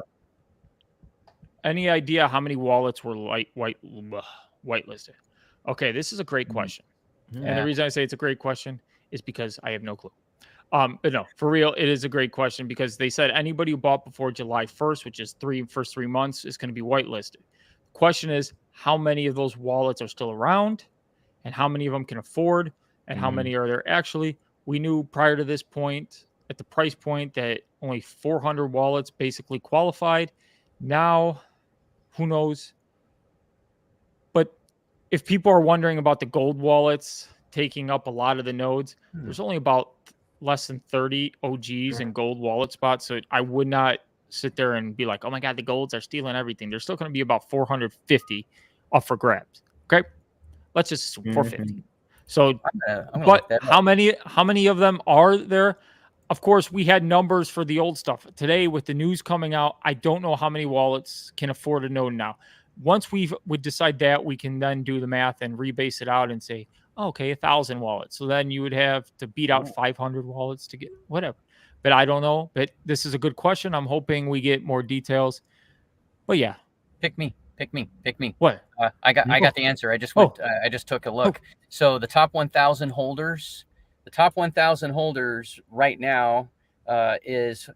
Any idea how many wallets were whitelisted? Okay, this is a great question. Yeah. And the reason I say it's a great question is because I have no clue. But no, for real, it is a great question because they said anybody who bought before July 1st, which is first 3 months, is going to be whitelisted. The question is, how many of those wallets are still around, and how many of them can afford, and how many are there actually? We knew prior to this point, at the price point, that only 400 wallets basically qualified. Now, who knows? But if people are wondering about the gold wallets taking up a lot of the nodes, there's only about less than 30 OGs and gold wallet spots. So I would not sit there and be like, oh my God, the golds are stealing everything. There's still going to be about 450 up for grabs. Okay. Let's just assume 450. So, but how many of them are there? Of course, we had numbers for the old stuff. Today, with the news coming out, I don't know how many wallets can afford a node now. Once we would decide that, we can then do the math and rebase it out and say, okay, 1,000 wallets. So then you would have to beat out 500 wallets to get whatever. But I don't know. But this is a good question. I'm hoping we get more details. But yeah, pick me. What? I got the answer. I just went. I just took a look. So the top 1,000 holders. The top 1,000 holders right now is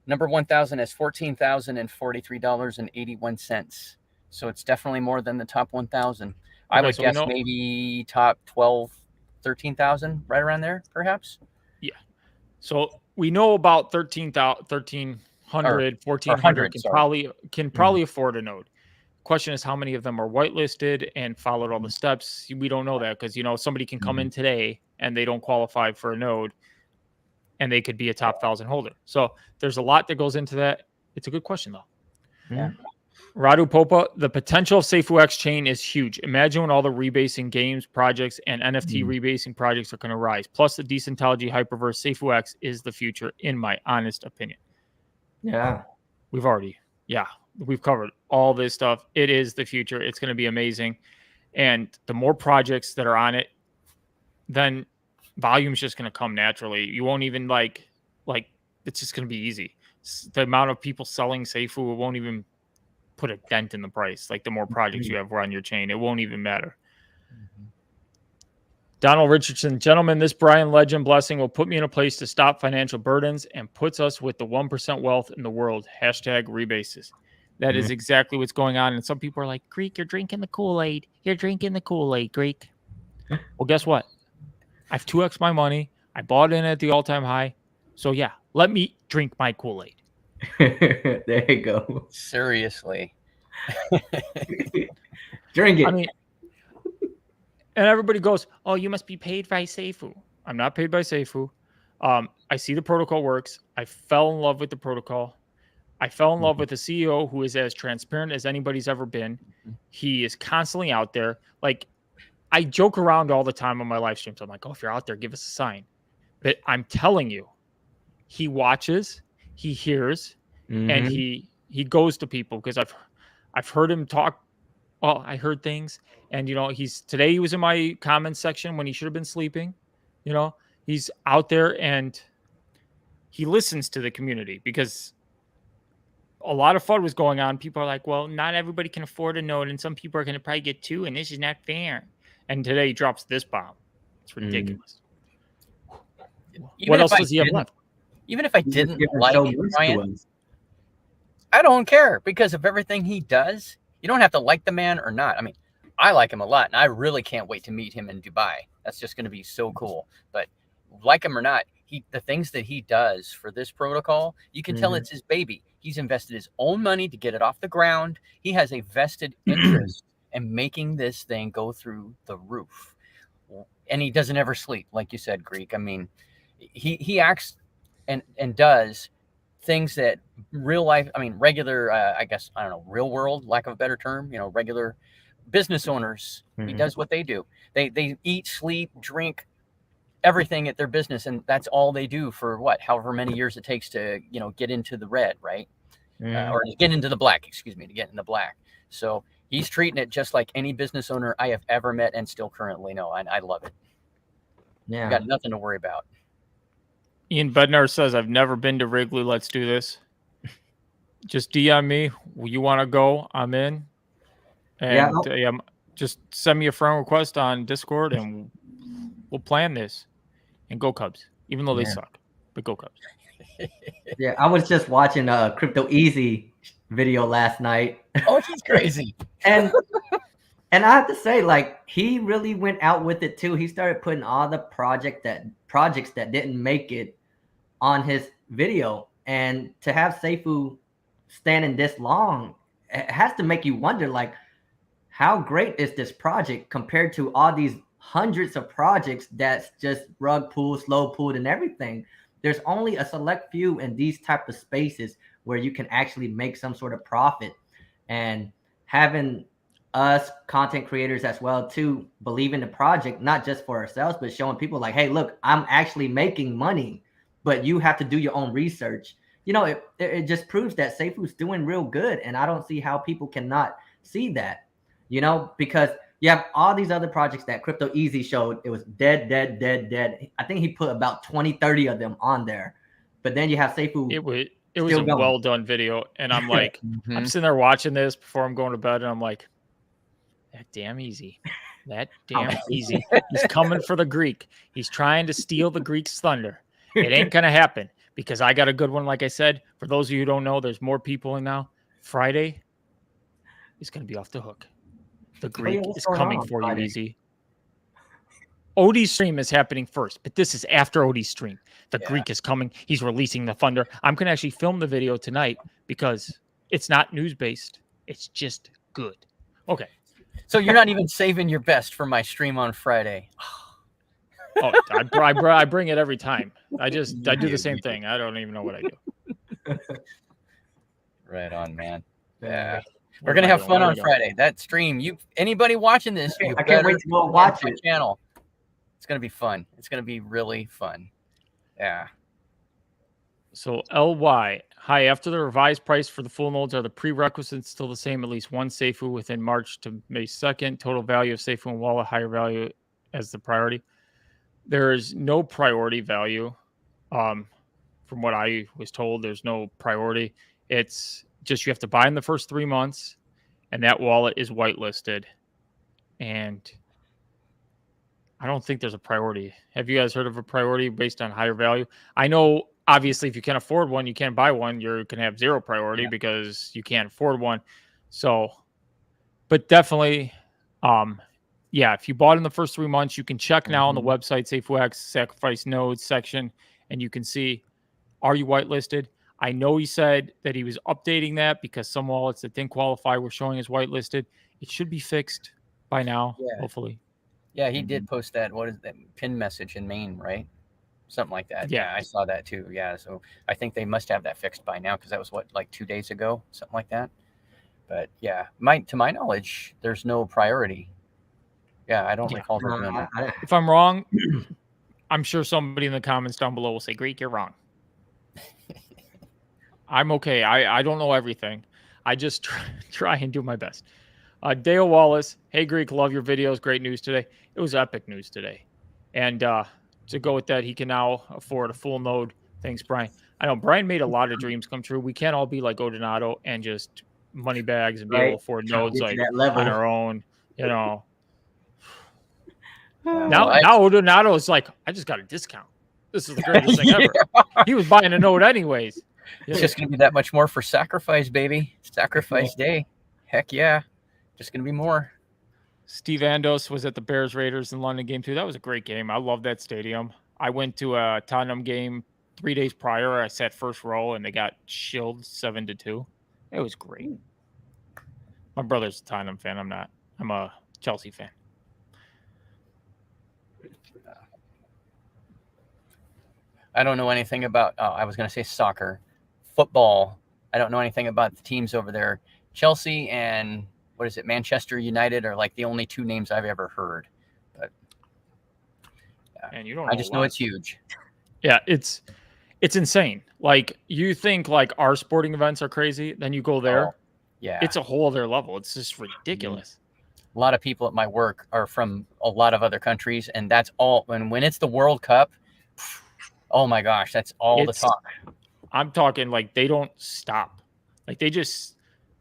number 1,000 is $14,043.81. So it's definitely more than the top 1,000. I would guess maybe top 12, 13,000, right around there, perhaps. Yeah. So we know about 1,300, 1,400 can probably afford a node. Question is how many of them are whitelisted and followed all the steps. We don't know that because somebody can come in today and they don't qualify for a node, and they could be a top 1,000 holder. So there's a lot that goes into that. It's a good question though. Yeah. Radu Popa, the potential of Safuu X chain is huge. Imagine when all the rebasing games, projects, and NFT rebasing projects are going to rise. Plus, the Decentrology Hyperverse, Safuu X is the future, in my honest opinion. Yeah. We've covered all this stuff. It is the future. It's going to be amazing. And the more projects that are on it, then volume's just going to come naturally. You won't even like it's just going to be easy. The amount of people selling Safuu won't even put a dent in the price. Like the more projects you have on your chain, it won't even matter. Donald Richardson, gentlemen, this Brian Legend blessing will put me in a place to stop financial burdens and puts us with the 1% wealth in the world. #rebases. That is exactly what's going on. And some people are like, Greek, you're drinking the Kool-Aid. You're drinking the Kool-Aid, Greek. Well, guess what? I've 2x my money. I bought in at the all-time high. So yeah, let me drink my Kool-Aid. There you go. Seriously. Drink it. I mean, and everybody goes, oh, you must be paid by Safuu. I'm not paid by Safuu. I see the protocol works. I fell in love with the protocol. I fell in love with a CEO who is as transparent as anybody's ever been. He is constantly out there. Like, I joke around all the time on my live streams. I'm like, oh, if you're out there, give us a sign. But I'm telling you, he watches, he hears, and he goes to people, because I've heard him talk. Well, I heard things, and today he was in my comments section when he should have been sleeping. He's out there and he listens to the community, because a lot of FUD was going on. People are like, well, not everybody can afford a node, and some people are going to probably get 2, and this is not fair. And today he drops this bomb. It's ridiculous. What else does he have left? Even if I didn't like Brian, I don't care, because of everything he does. You don't have to like the man or not. I mean, I like him a lot, and I really can't wait to meet him in Dubai. That's just going to be so cool. But like him or not, the things that he does for this protocol, you can tell it's his baby. He's invested his own money to get it off the ground. He has a vested interest in making this thing go through the roof. And he doesn't ever sleep, like you said, Greek. I mean, he acts and does things that real life, regular, real world, lack of a better term, regular business owners, he does what they do. They eat, sleep, drink, everything at their business, and that's all they do for however many years it takes to get into the red, right? Or to get into the black, to get in the black. So he's treating it just like any business owner I have ever met and still currently know, and I love it. Yeah, got nothing to worry about. Ian Bednar says, I've never been to Wrigley. Let's do this. Just DM me. You want to go? I'm in. And just send me a friend request on Discord, and we'll plan this. And go Cubs, even though they suck. But go Cubs. Yeah, I was just watching a Crypto Easy video last night. Oh, he's crazy. and I have to say, like, he really went out with it too. He started putting all the projects that didn't make it on his video. And to have Safuu standing this long, it has to make you wonder, like, how great is this project compared to all these hundreds of projects that's just rug pulled, slow pulled, and everything. There's only a select few in these type of spaces where you can actually make some sort of profit. And having us content creators as well to believe in the project, not just for ourselves, but showing people like, hey, look, I'm actually making money, but you have to do your own research. It just proves that Safuu's doing real good. And I don't see how people cannot see that, because you have all these other projects that Crypto Easy showed. It was dead. I think he put about 20, 30 of them on there. But then you have Safuu. It was a well done video. And I'm like, I'm sitting there watching this before I'm going to bed. And I'm like, that damn easy. He's coming for the Greek. He's trying to steal the Greek's thunder. It ain't going to happen, because I got a good one. Like I said, for those of you who don't know, there's more people in now. Friday is going to be off the hook. The Greek is coming for you, Easy. Odie's stream is happening first, but this is after Odie's stream. The Greek is coming. He's releasing the thunder. I'm going to actually film the video tonight, because it's not news-based. It's just good. Okay. So you're not even saving your best for my stream on Friday. Oh, I bring it every time. I do the same thing. I don't even know what I do. Right on, man. Yeah. We're gonna have fun on Friday. That stream, anybody watching this, I can't wait to go watch it. Channel. It's gonna be fun. It's gonna be really fun. Yeah. So LY, hi. After the revised price for the full nodes, are the prerequisites still the same? At least one Safuu within March to May 2nd. Total value of Safuu and wallet higher value as the priority. There is no priority value. From what I was told, there's no priority. It's just you have to buy in the first 3 months, and that wallet is whitelisted. And I don't think there's a priority. Have you guys heard of a priority based on higher value? I know, obviously, if you can't afford one, you can't buy one. You can have zero priority because you can't afford one. So, but definitely, if you bought in the first 3 months, you can check now on the website, SafuuX Sacrifice Nodes section, and you can see, are you whitelisted? I know he said that he was updating that because some wallets that didn't qualify were showing as whitelisted. It should be fixed by now, hopefully. Yeah, he did post that. What is that pin message in Maine, right? something like that. Yeah. I saw that too. Yeah, so I think they must have that fixed by now because that was what, like 2 days ago, something like that. But yeah, to my knowledge, there's no priority. Yeah, I don't Yeah. recall them doing that. If I'm wrong, I'm sure somebody in the comments down below will say, Greek, you're wrong. I'm okay. I don't know everything. I just try and do my best. Dale Wallace, hey, Greek, love your videos. Great news today. It was epic news today. And to go with that, he can now afford a full node. Thanks, Brian. I know Brian made a lot of dreams come true. We can't all be like Odonato and just money bags and be able to afford nodes like on our own, you know. Now Odonato is like, I just got a discount. This is the greatest thing ever. He was buying a node anyways. It's just going to be that much more for sacrifice, baby. Sacrifice day. Heck yeah. Just going to be more. Steve Andos was at the Bears Raiders in London game 2. That was a great game. I love that stadium. I went to a Tottenham game 3 days prior. I sat first row and they got shilled 7-2. It was great. My brother's a Tottenham fan. I'm not. I'm a Chelsea fan. I don't know anything about, I was going to say soccer, football. I don't know anything about the teams over there. Chelsea and what is it? Manchester United are like the only 2 names I've ever heard. But yeah, and you don't. I just know it's huge. Yeah, it's insane. Like you think like our sporting events are crazy, then you go there. Yeah, it's a whole other level. It's just ridiculous. A lot of people at my work are from a lot of other countries, and that's all. When it's the World Cup, oh my gosh, that's all the talk. I'm talking like they don't stop. Like they just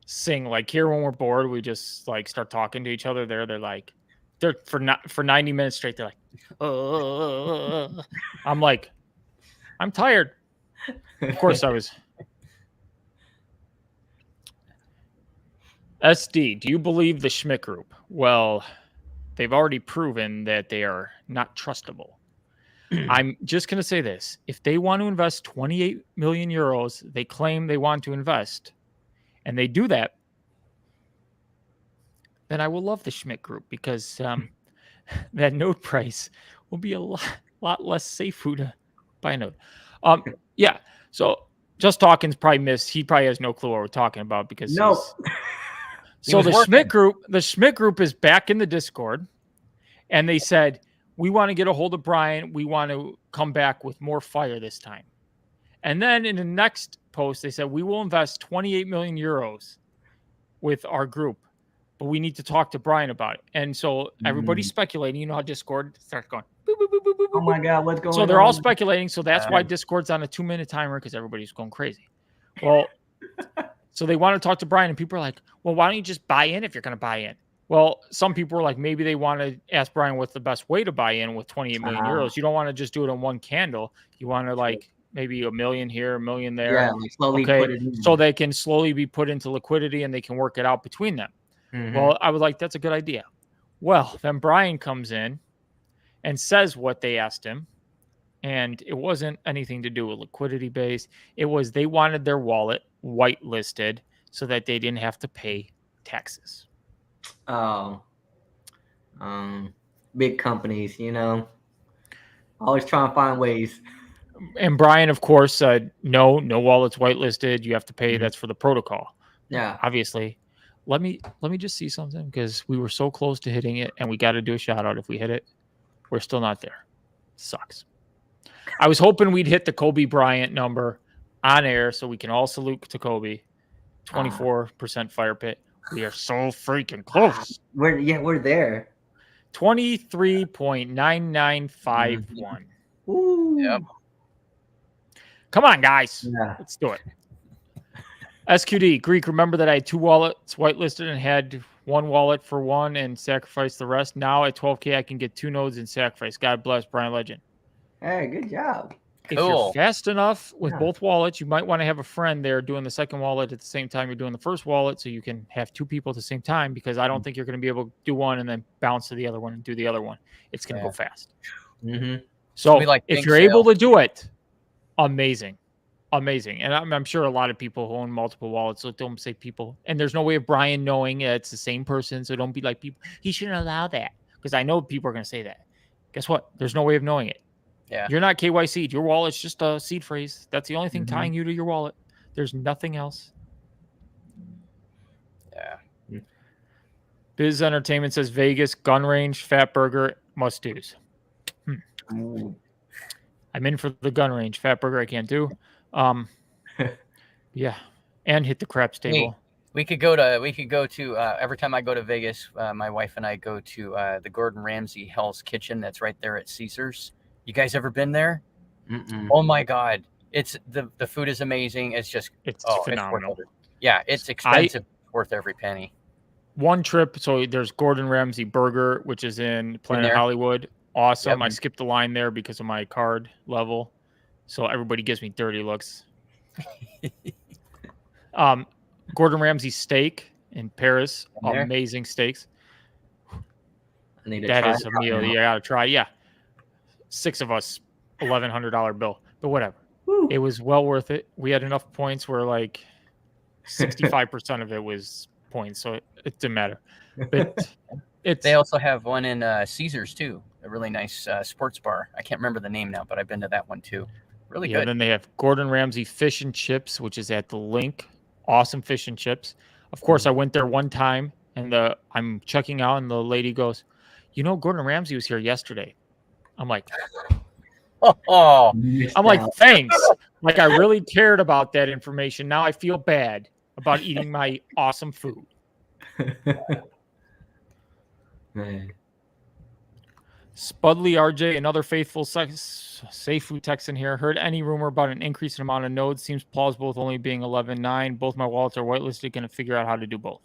sing. Like here when we're bored, we just like start talking to each other. They're like, for 90 minutes straight. They're like, I'm like, I'm tired. Of course I was. SD, do you believe the Schmidt Group? Well, they've already proven that they are not trustable. I'm just going to say this. If they want to invest 28 million euros, they claim they want to invest, and they do that, then I will love the Schmidt Group because that node price will be a lot less Safuu to buy a node. Yeah, so Just Talking's probably missed. He probably has no clue what we're talking about because So the Schmidt Group is back in the Discord, and they said, we want to get a hold of Brian. We want to come back with more fire this time. And then in the next post, they said, we will invest 28 million euros with our group, but we need to talk to Brian about it. And so everybody's speculating. You know how Discord starts going, boop, boop, boop, boop, boop, oh my God, what's going on? So they're all speculating. So that's why Discord's on a 2-minute timer because everybody's going crazy. Well, so they want to talk to Brian, and people are like, well, why don't you just buy in if you're going to buy in? Well, some people were like, maybe they want to ask Brian what's the best way to buy in with 28 million euros. You don't want to just do it on one candle. You want to like maybe $1 million here, $1 million there. Yeah, like slowly put it in. So they can slowly be put into liquidity and they can work it out between them. Well, I was like, that's a good idea. Well, then Brian comes in and says what they asked him. And it wasn't anything to do with liquidity base. It was they wanted their wallet whitelisted so that they didn't have to pay taxes. Oh, big companies, you know, always trying to find ways. And Brian, of course, said, no wallet's whitelisted. You have to pay. That's for the protocol. Yeah. Obviously. Let me just see something because we were so close to hitting it and we got to do a shout out if we hit it. We're still not there. Sucks. I was hoping we'd hit the Kobe Bryant number on air so we can all salute to Kobe. 24% fire pit. We are so freaking close. We're there. 23.9951. Ooh. Yep. Come on, guys. Yeah. Let's do it. SQD, Greek, remember that I had 2 wallets whitelisted and had 1 wallet for 1 and sacrificed the rest. Now at 12K, I can get 2 nodes and sacrifice. God bless, Brian Legend. Hey, good job. If you're fast enough with both wallets, you might want to have a friend there doing the second wallet at the same time you're doing the first wallet so you can have 2 people at the same time because I don't think you're going to be able to do one and then bounce to the other one and do the other one. It's going to go fast. So if you're able to do it, amazing. And I'm sure a lot of people who own multiple wallets, so don't say people. And there's no way of Brian knowing it's the same person, so don't be like people. He shouldn't allow that because I know people are going to say that. Guess what? There's no way of knowing it. Yeah. You're not KYC'd. Your wallet's just a seed phrase. That's the only thing Mm-hmm. tying you to your wallet. There's nothing else. Yeah. Biz Entertainment says Vegas, gun range, fat burger, must do's. Ooh. I'm in for the gun range. Fat burger I can't do. Yeah. And hit the craps table. We could go to every time I go to Vegas, my wife and I go to the Gordon Ramsay Hell's Kitchen that's right there at Caesars. You guys ever been there? Mm-mm. Oh my God. It's the food is amazing. It's just It's It's phenomenal. it's expensive, worth every penny. One trip, so there's Gordon Ramsay Burger, which is in Planet there. Hollywood. Awesome. Yep. I skipped the line there because of my card level. So everybody gives me dirty looks. Gordon Ramsay steak in Paris. Amazing steaks. I need to That try is it a out meal now. you gotta try. Yeah. 6 of us, $1,100 bill. But whatever. Woo. It was well worth it. We had enough points where like 65% of it was points, so it didn't matter. But They also have one in Caesars too, a really nice sports bar. I can't remember the name now, but I've been to that one too. Really good. Then they have Gordon Ramsay Fish and Chips, which is at the Link. Awesome fish and chips. Of course, I went there one time, and I'm checking out, and the lady goes, Gordon Ramsay was here yesterday. I'm like, thanks. Like I really cared about that information. Now I feel bad about eating my awesome food. Man. Spudley RJ, another faithful Safuu Texan here. Heard any rumor about an increase in amount of nodes? Seems plausible with only being 11.9. Both my wallets are whitelisted. Going to figure out how to do both.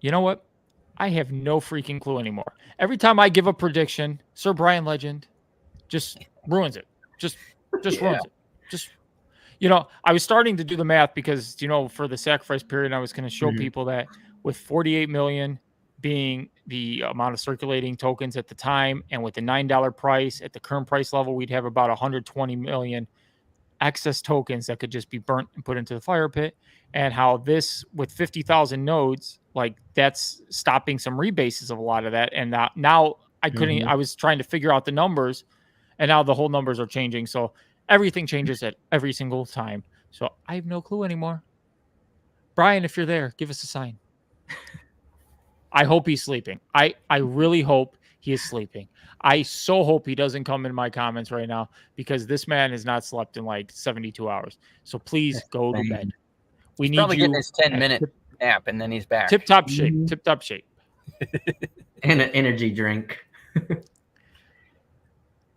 You know what? I have no freaking clue anymore. Every time I give a prediction, Sir Brian Legend just ruins it. Just ruins it. Just, I was starting to do the math because, for the sacrifice period, I was going to show people that with 48 million being the amount of circulating tokens at the time, and with the $9 price at the current price level, we'd have about 120 million excess tokens that could just be burnt and put into the fire pit. And how this, with 50,000 nodes, like that's stopping some rebases of a lot of that. And now I couldn't, I was trying to figure out the numbers, and now the whole numbers are changing. So everything changes at every single time. So I have no clue anymore. Brian, if you're there, give us a sign. I hope he's sleeping. I really hope he is sleeping. I so hope he doesn't come in my comments right now, because this man has not slept in like 72 hours. So please go to bed. We need probably you getting his 10-minute nap, and then he's back. Tip-top shape. Tip-top shape. And an energy drink.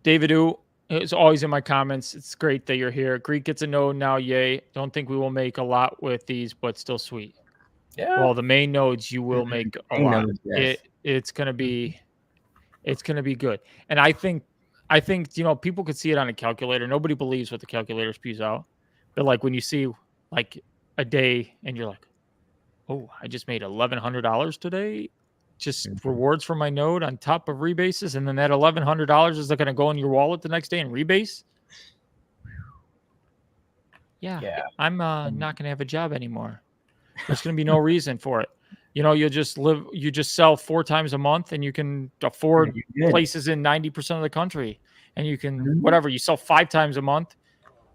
David U is always in my comments. It's great that you're here. Greek gets a node now. Yay. Don't think we will make a lot with these, but still sweet. Yeah. Well, the main nodes you will make a lot. Yes. It's gonna be good. And I think people could see it on a calculator. Nobody believes what the calculator spews out. But like when you see like a day and you're like, oh, I just made $1,100 today. Just rewards from my node on top of rebases, and then that $1,100 is going to go in your wallet the next day and rebase. Yeah. I'm not going to have a job anymore. There's going to be no reason for it. You just sell 4 times a month, and you can afford places in 90% of the country, and you can whatever. You sell 5 times a month.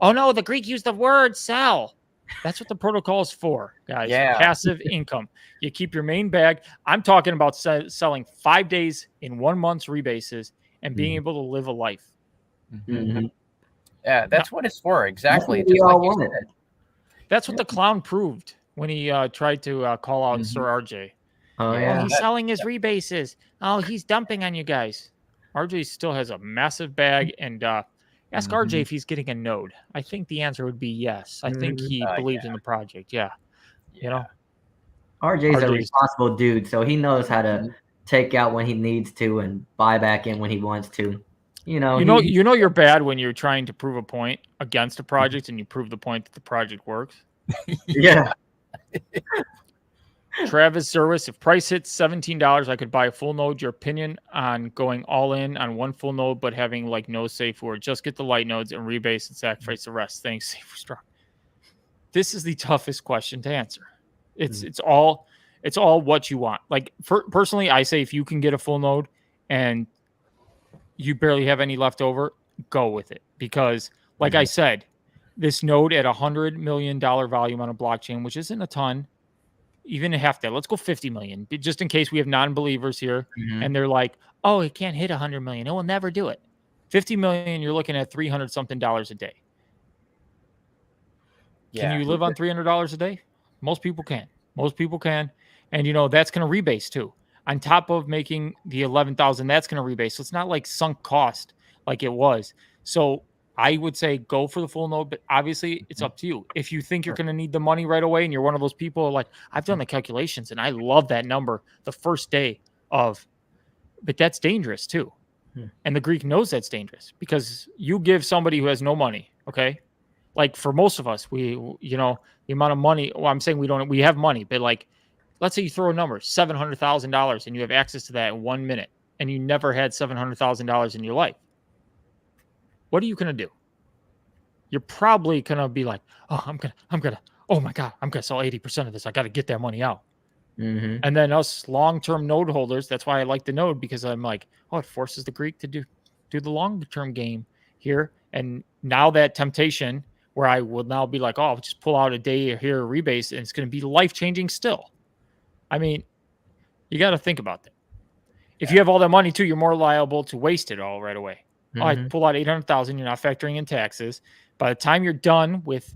Oh no, the Greek used the word sell. That's what the protocol is for, guys. Yeah. Passive income. You keep your main bag. I'm talking about selling 5 days in 1 month's rebases and being able to live a life. Mm-hmm. Yeah, that's what it's for. Exactly. That's what we Just all like you wanted. said. That's what the clown proved when he tried to call out Sir RJ. Oh, yeah. He's selling his rebases. Oh, he's dumping on you guys. RJ still has a massive bag, and ask RJ if he's getting a node. I think the answer would be yes. I think he believes in the project. Yeah. RJ's a responsible dude, so he knows how to take out when he needs to and buy back in when he wants to. You're bad when you're trying to prove a point against a project and you prove the point that the project works. Yeah. Travis Service, if price hits $17, I could buy a full node. Your opinion on going all in on one full node, but having like no safe word? Just get the light nodes and rebase and sacrifice the rest. Thanks. This is the toughest question to answer. It's all what you want. Like personally, I say if you can get a full node and you barely have any left over, go with it. Because, like I said, this node at $100 million volume on a blockchain, which isn't a ton, even half that. Let's go 50 million, just in case we have non-believers here, and they're like, "Oh, it can't hit 100 million. It will never do it." 50 million, you're looking at $300 something a day. Yeah. Can you live on $300 a day? Most people can. Most people can, and that's going to rebase too. On top of making the 11,000, that's going to rebase. So it's not like sunk cost like it was. So I would say go for the full node, but obviously it's up to you. If you think you're going to need the money right away and you're one of those people like, I've done the calculations and I love that number the first day of, but that's dangerous too. And the Greek knows that's dangerous because you give somebody who has no money, okay? Like for most of us, the amount of money, well, I'm saying we have money, but like, let's say you throw a number, $700,000 and you have access to that in 1 minute and you never had $700,000 in your life. What are you going to do? You're probably going to be like, oh, oh my God, I'm going to sell 80% of this. I got to get that money out. And then us long-term node holders, that's why I like the node, because I'm like, oh, it forces the Greek to do the long-term game here. And now that temptation where I will now be like, oh, I'll just pull out a day here, rebase, and it's going to be life-changing still. I mean, you got to think about that. If you have all that money too, you're more liable to waste it all right away. Oh, I pull out 800,000. You're not factoring in taxes. By the time you're done with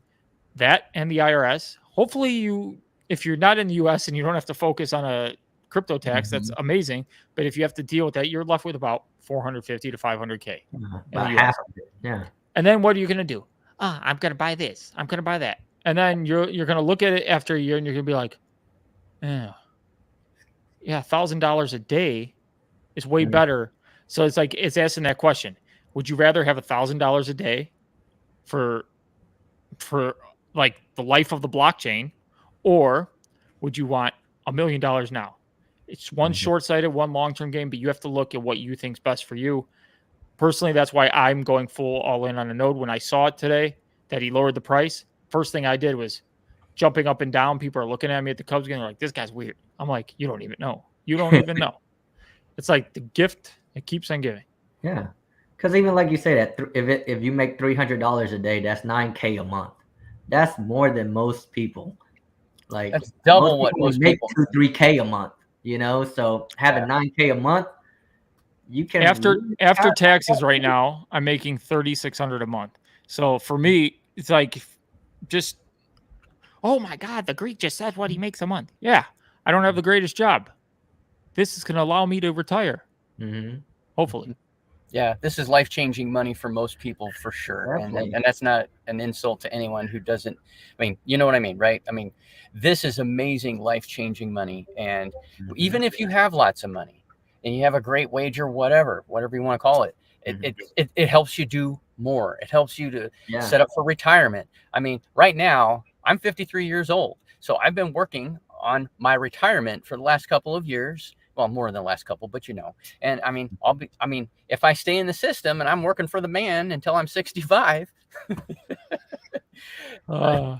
that and the IRS, hopefully if you're not in the U.S. and you don't have to focus on a crypto tax, that's amazing. But if you have to deal with that, you're left with about 450 to 500K. About half of it. Yeah. And then what are you going to do? I'm going to buy this. I'm going to buy that. And then you're going to look at it after a year and you're going to be like, yeah, $1,000 a day is way better. So it's like, it's asking that question. Would you rather have $1,000 a day for like the life of the blockchain, or would you want $1 million now? It's one short-sighted, one long-term game, but you have to look at what you think's best for you. Personally, that's why I'm going full all in on a node. When I saw it today that he lowered the price, first thing I did was jumping up and down. People are looking at me at the Cubs game, like, this guy's weird. I'm like, you don't even know. You don't even know. It's like the gift it keeps on giving. Yeah, because even like you say that if you make $300 a day, that's $9K a month. That's more than most people. Like that's double what most make people 2-3K a month. So having 9K a month, you can after taxes right now, I'm making $3,600 a month. So for me, it's like just, oh my God, the Greek just said what he makes a month. Yeah, I don't have the greatest job. This is going to allow me to retire. Hopefully. Yeah, this is life-changing money for most people for sure. And that's not an insult to anyone who doesn't, I mean, you know what I mean, right? I mean, this is amazing life-changing money. And even if you have lots of money and you have a great wager, whatever you want to call it, it helps you do more. It helps you to set up for retirement. I mean, right now, I'm 53 years old. So I've been working on my retirement for the last couple of years. Well, more than the last couple, but and I mean, if I stay in the system and I'm working for the man until I'm 65, oh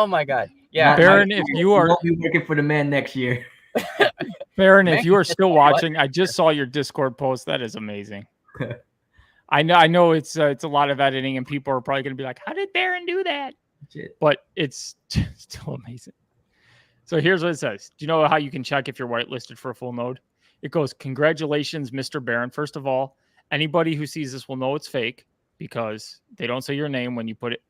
my God. Yeah. Baron, if you are be working for the man next year. Baron, if you are still watching, I just saw your Discord post. That is amazing. I know it's a lot of editing and people are probably going to be like, how did Baron do that? But it's still amazing. So here's what it says. Do you know how you can check if you're whitelisted for a full node? It goes, congratulations, Mr. Baron. First of all, anybody who sees this will know it's fake because they don't say your name when you put it.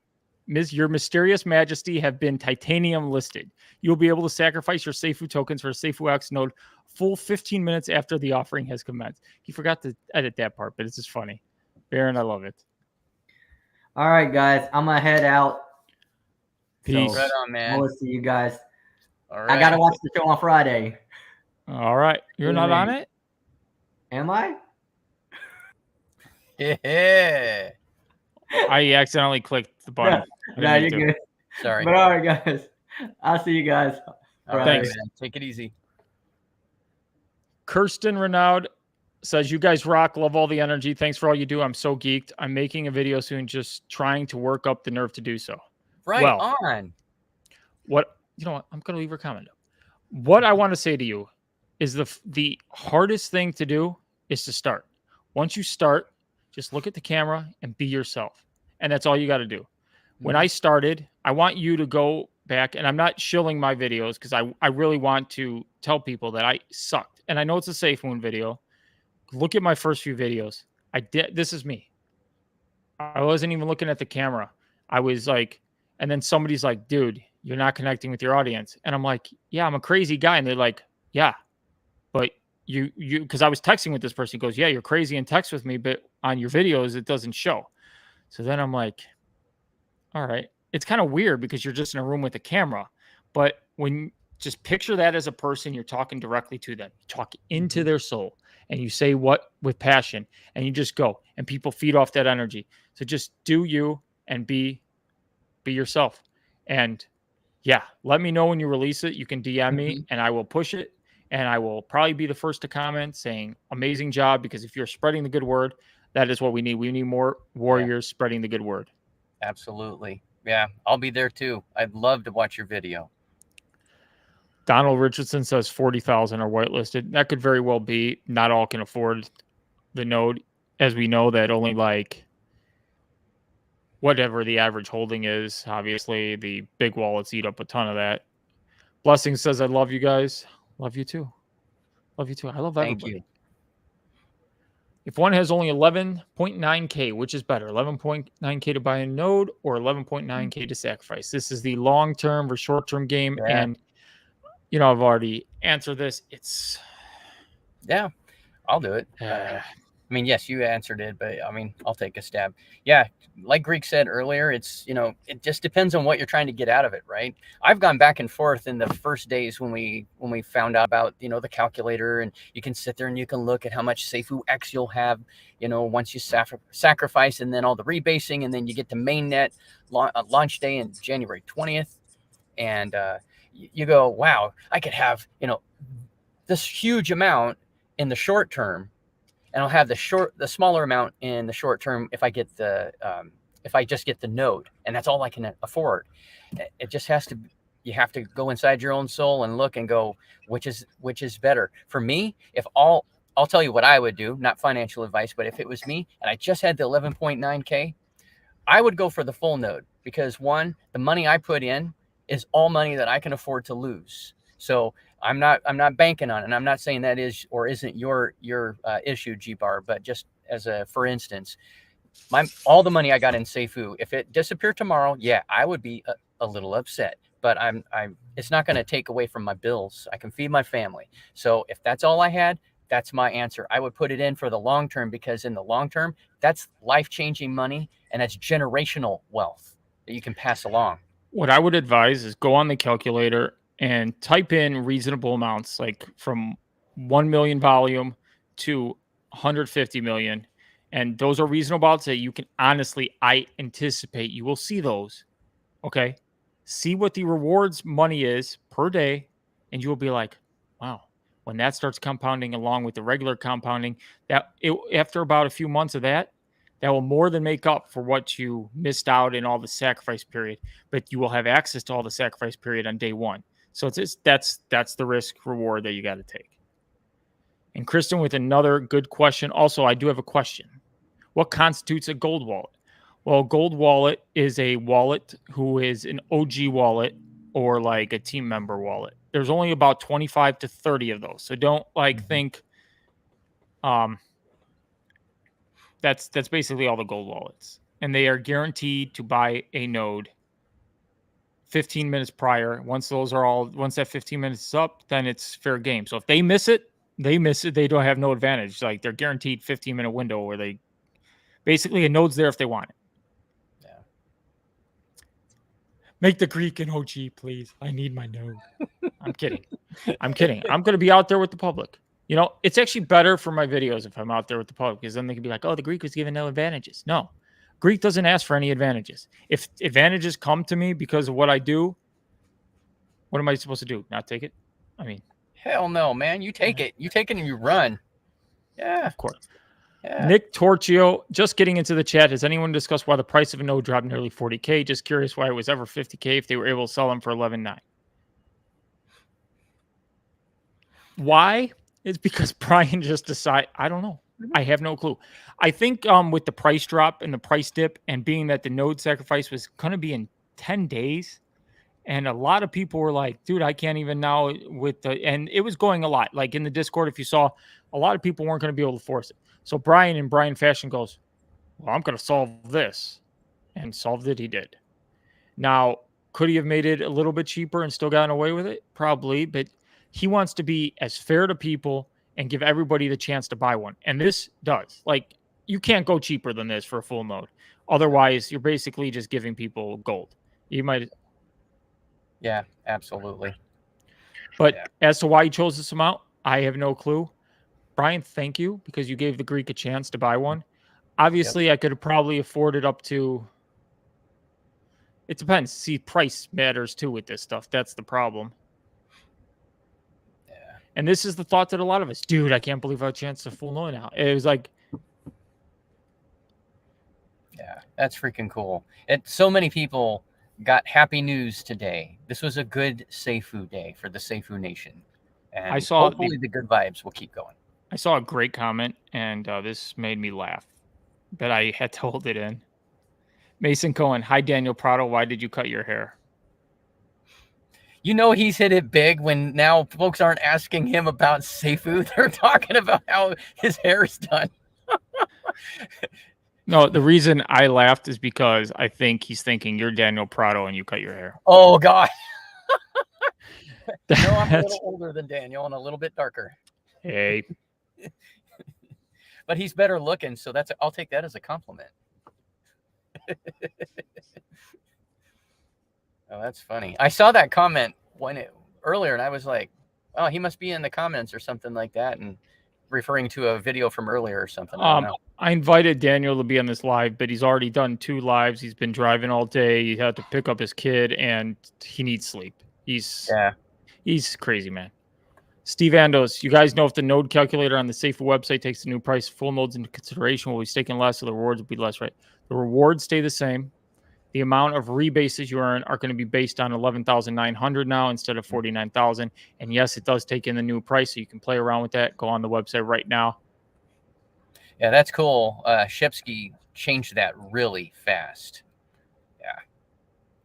Your mysterious majesty have been titanium listed. You'll be able to sacrifice your Safuu tokens for a Safuu X node full 15 minutes after the offering has commenced. He forgot to edit that part, but it's just funny. Baron, I love it. All right, guys. I'm going to head out. Peace. So, right on, man. We'll see you guys. All right. I got to watch the show on Friday. All right. You're not on it? Am I? Yeah. I accidentally clicked the button. No, you're good. Sorry. But all right, guys. I'll see you guys. All right, thanks. Man. Take it easy. Kirsten Renaud says, you guys rock. Love all the energy. Thanks for all you do. I'm so geeked. I'm making a video soon, just trying to work up the nerve to do so. Right on. You know what? I'm going to leave her comment. What I want to say to you is the hardest thing to do is to start. Once you start, just look at the camera and be yourself. And that's all you got to do. When I started, I want you to go back, and I'm not shilling my videos because I really want to tell people that I sucked. And I know it's a Safuu video. Look at my first few videos. This is me. I wasn't even looking at the camera. I was like, and then somebody's like, dude, you're not connecting with your audience. And I'm like, yeah, I'm a crazy guy. And they're like, yeah, but you, because I was texting with this person. He goes, yeah, you're crazy and text with me, but on your videos, it doesn't show. So then I'm like, all right. It's kind of weird because you're just in a room with a camera. But when just picture that as a person, you're talking directly to them. You talk into their soul and you say what with passion and you just go and people feed off that energy. So just do you and be yourself. And yeah, let me know when you release it. You can DM me and I will push it. And I will probably be the first to comment saying amazing job, because if you're spreading the good word, that is what we need. We need more warriors spreading the good word. Absolutely. Yeah, I'll be there too. I'd love to watch your video. Donald Richardson says 40,000 are whitelisted. That could very well be. Not all can afford the node, as we know that only like whatever the average holding is. Obviously, the big wallets eat up a ton of that. Blessing says, I love you guys. Love you too. Love you too. I love everybody. Thank you. If one has only 11.9K, which is better, 11.9K to buy a node or 11.9K to sacrifice? This is the long-term or short-term game. Yeah. And, you know, I've already answered this. It's... Yeah, I'll do it. I mean, yes, you answered it, but I mean, I'll take a stab. Yeah, like Greek said earlier, it's, you know, it just depends on what you're trying to get out of it, right? I've gone back and forth in the first days when we found out about, you know, the calculator, and you can sit there and you can look at how much Safuu X you'll have, you know, once you sacrifice, and then all the rebasing, and then you get to mainnet launch day in January 20th. And you go, wow, I could have, you know, this huge amount in the short term, and I'll have the smaller amount in the short term if I get if I just get the node, and that's all I can afford. It just has to, you have to go inside your own soul and look and go, which is better for me. I'll tell you what I would do, not financial advice, but if it was me and I just had the 11.9K, I would go for the full node, because one, the money I put in is all money that I can afford to lose. So I'm not banking on it. And I'm not saying that is or isn't your issue, G-Bar, but just as a, for instance, all the money I got in Safuu, if it disappeared tomorrow, yeah, I would be a little upset, but it's not going to take away from my bills. I can feed my family. So if that's all I had, that's my answer. I would put it in for the long term, because in the long term, that's life-changing money, and that's generational wealth that you can pass along. What I would advise is go on the calculator and type in reasonable amounts, like from 1 million volume to 150 million. And those are reasonable amounts that you can honestly, I anticipate you will see those. Okay. See what the rewards money is per day. And you will be like, wow, when that starts compounding along with the regular compounding, after about a few months of that will more than make up for what you missed out in all the sacrifice period. But you will have access to all the sacrifice period on day one. So that's the risk reward that you got to take. And Kristen with another good question. Also, I do have a question. What constitutes a gold wallet? Well, a gold wallet is a wallet who is an OG wallet or like a team member wallet. There's only about 25 to 30 of those. So don't think that's basically all the gold wallets. And they are guaranteed to buy a node 15 minutes prior. Once that 15 minutes is up, then it's fair game. So if they miss it. They don't have no advantage. Like, they're guaranteed 15-minute window where they basically, a node's there if they want it. Yeah. Make the Greek an OG, please. I need my node. I'm kidding. I'm going to be out there with the public. You know, it's actually better for my videos if I'm out there with the public, because then they can be like, oh, the Greek was given no advantages. No. Greek doesn't ask for any advantages. If advantages come to me because of what I do, what am I supposed to do? Not take it? I mean, hell no, man. You take it. You take it and you run. Yeah. Of course. Yeah. Nick Torchio, just getting into the chat. Has anyone discussed why the price of a node dropped nearly 40K? Just curious why it was ever 50K if they were able to sell them for 11.9. Why? It's because Brian just decided. I don't know. I have no clue. I think with the price drop and the price dip, and being that the node sacrifice was going to be in 10 days, and a lot of people were like, dude, I can't even now with the, and it was going a lot. Like in the Discord, if you saw, a lot of people weren't going to be able to force it. So Brian in Brian fashion goes, well, I'm going to solve this. And solved it, he did. Now, could he have made it a little bit cheaper and still gotten away with it? Probably, but he wants to be as fair to people and give everybody the chance to buy one. And this does. Like, you can't go cheaper than this for a full node. Otherwise, you're basically just giving people gold. You might. Yeah, absolutely. But as to why he chose this amount, I have no clue. Brian, thank you, because you gave the Greek a chance to buy one. Obviously, I could have probably afforded up to. It depends. See, price matters too with this stuff. That's the problem. Yeah. And this is the thought that a lot of us, dude, I can't believe I had a chance to full node now. It was like, yeah, that's freaking cool. So many people got happy news today. This was a good Safuu day for the Safuu Nation. And I saw hopefully the good vibes will keep going. I saw a great comment, and this made me laugh, but I had to hold it in. Mason Cohen, hi, Daniel Prado. Why did you cut your hair? You know he's hit it big when now folks aren't asking him about Safuu. They're talking about how his hair's done. No, the reason I laughed is because I think he's thinking you're Daniel Prado and you cut your hair. Oh, God. No, I'm a little older than Daniel and a little bit darker. Hey. But he's better looking, so I'll take that as a compliment. Oh, that's funny. I saw that comment earlier, and I was like, "Oh, he must be in the comments or something like that," and referring to a video from earlier or something. I invited Daniel to be on this live, but he's already done 2 lives. He's been driving all day. He had to pick up his kid, and he needs sleep. He's crazy, man. Steve Andos, you guys know if the node calculator on the Safuu website takes the new price of full nodes into consideration, will be staking less, so the rewards will be less, right? The rewards stay the same. The amount of rebases you earn are going to be based on 11,900 now instead of 49,000. And yes, it does take in the new price, so you can play around with that. Go on the website right now. Yeah, that's cool. Shepsky changed that really fast. Yeah.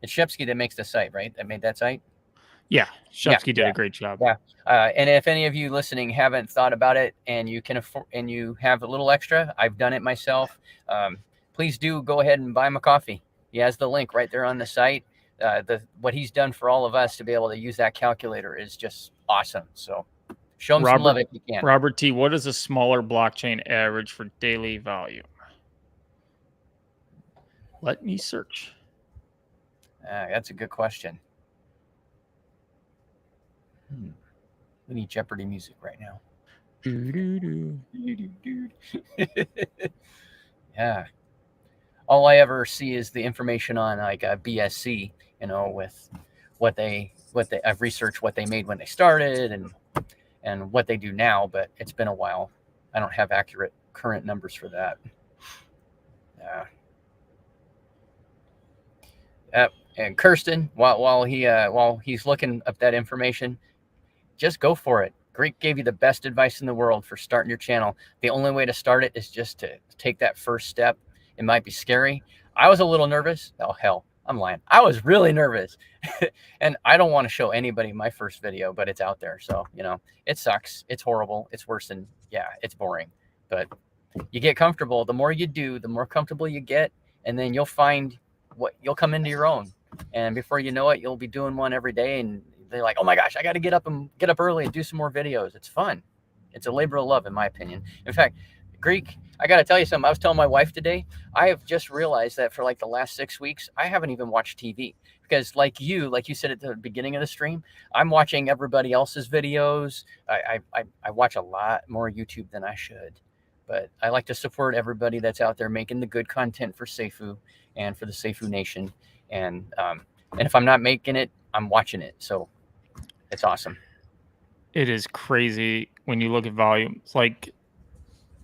It's Shepsky that makes the site, right? That made that site? Yeah, Shepsky did a great job. Yeah. And if any of you listening haven't thought about it and you can afford and you have a little extra, I've done it myself. Please do go ahead and buy him a coffee. He has the link right there on the site. What he's done for all of us to be able to use that calculator is just awesome. So show him some love if you can. Robert T, what is a smaller blockchain average for daily volume? Let me search. That's a good question. We need Jeopardy music right now. Yeah. All I ever see is the information on like BSC, with what I've researched what they made when they started and what they do now, but it's been a while. I don't have accurate current numbers for that. And Kirsten, while he's looking up that information, just go for it. Greek gave you the best advice in the world for starting your channel. The only way to start it is just to take that first step. It might be scary. I was a little nervous. Oh, hell, I'm lying. I was really nervous. And I don't want to show anybody my first video, but it's out there. So, it sucks. It's horrible. It's worse than, it's boring. But you get comfortable. The more you do, the more comfortable you get. And then you'll find you'll come into your own. And before you know it, you'll be doing one every day. And they're like, oh my gosh, I got to get up early and do some more videos. It's fun. It's a labor of love, in my opinion. In fact, Greek, I got to tell you something. I was telling my wife today, I have just realized that for like the last 6 weeks, I haven't even watched TV because like you said at the beginning of the stream, I'm watching everybody else's videos. I watch a lot more YouTube than I should, but I like to support everybody that's out there making the good content for Safuu and for the Safuu Nation. And if I'm not making it, I'm watching it. So it's awesome. It is crazy when you look at volume. It's like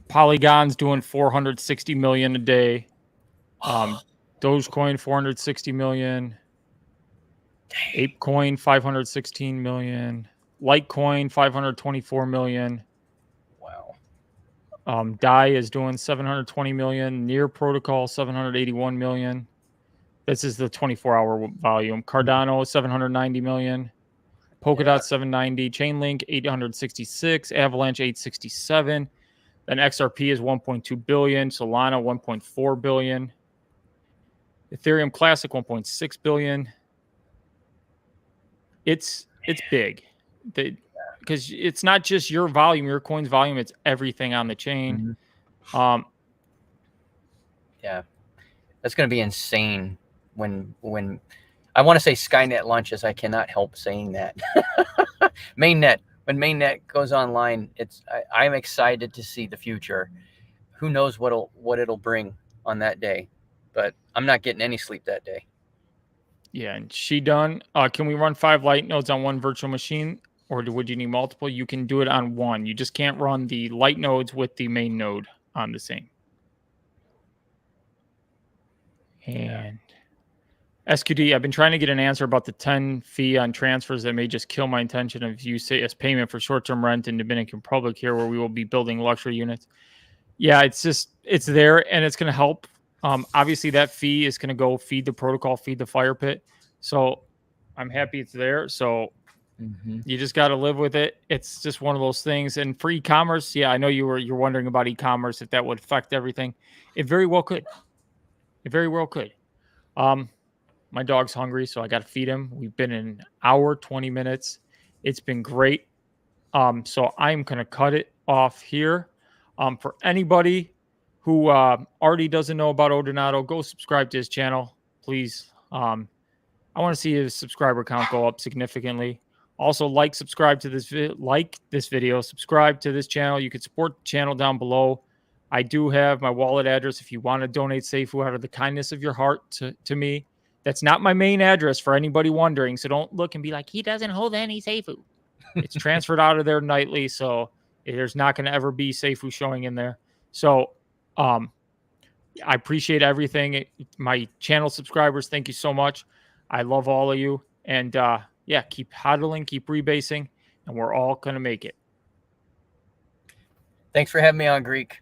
Polygon's doing 460 million a day. Dogecoin 460 million. ApeCoin 516 million. Litecoin 524 million. Wow. DAI is doing 720 million. Near Protocol 781 million. This is the 24-hour volume. Cardano 790 million. Polkadot 790. Chainlink 866. Avalanche 867. Then XRP is 1.2 billion. Solana 1.4 billion. Ethereum Classic 1.6 billion. It's big. Because it's not just your volume, your coin's volume, it's everything on the chain. Yeah, that's going to be insane when I want to say Skynet launches. I cannot help saying that. Mainnet, when Mainnet goes online, I'm excited to see the future. Who knows what it'll bring on that day, but I'm not getting any sleep that day. Yeah, and she done. Can we run 5 light nodes on one virtual machine? Or would you need multiple? You can do it on one. You just can't run the light nodes with the main node on the same. And SQD, I've been trying to get an answer about the 10 fee on transfers that may just kill my intention of use it as payment for short-term rent in Dominican Republic here, where we will be building luxury units. Yeah, it's there and it's going to help. Obviously, that fee is going to go feed the protocol, feed the fire pit. So I'm happy it's there. So you just got to live with it. It's just one of those things. And for e-commerce, yeah, I know you're wondering about e-commerce, if that would affect everything. It very well could. It very well could. My dog's hungry, so I got to feed him. We've been an hour, 20 minutes. It's been great. So I'm going to cut it off here. For anybody who already doesn't know about Odonato, go subscribe to his channel, please. I want to see his subscriber count go up significantly. Also, subscribe to this video, subscribe to this channel. You can support the channel down below. I do have my wallet address if you want to donate Safuu out of the kindness of your heart to me. That's not my main address for anybody wondering, so don't look and be like, he doesn't hold any Safuu. It's transferred out of there nightly, so there's not going to ever be Safuu showing in there. So I appreciate everything. My channel subscribers, thank you so much. I love all of you. And yeah, keep hodling, keep rebasing, and we're all going to make it. Thanks for having me on, Greek.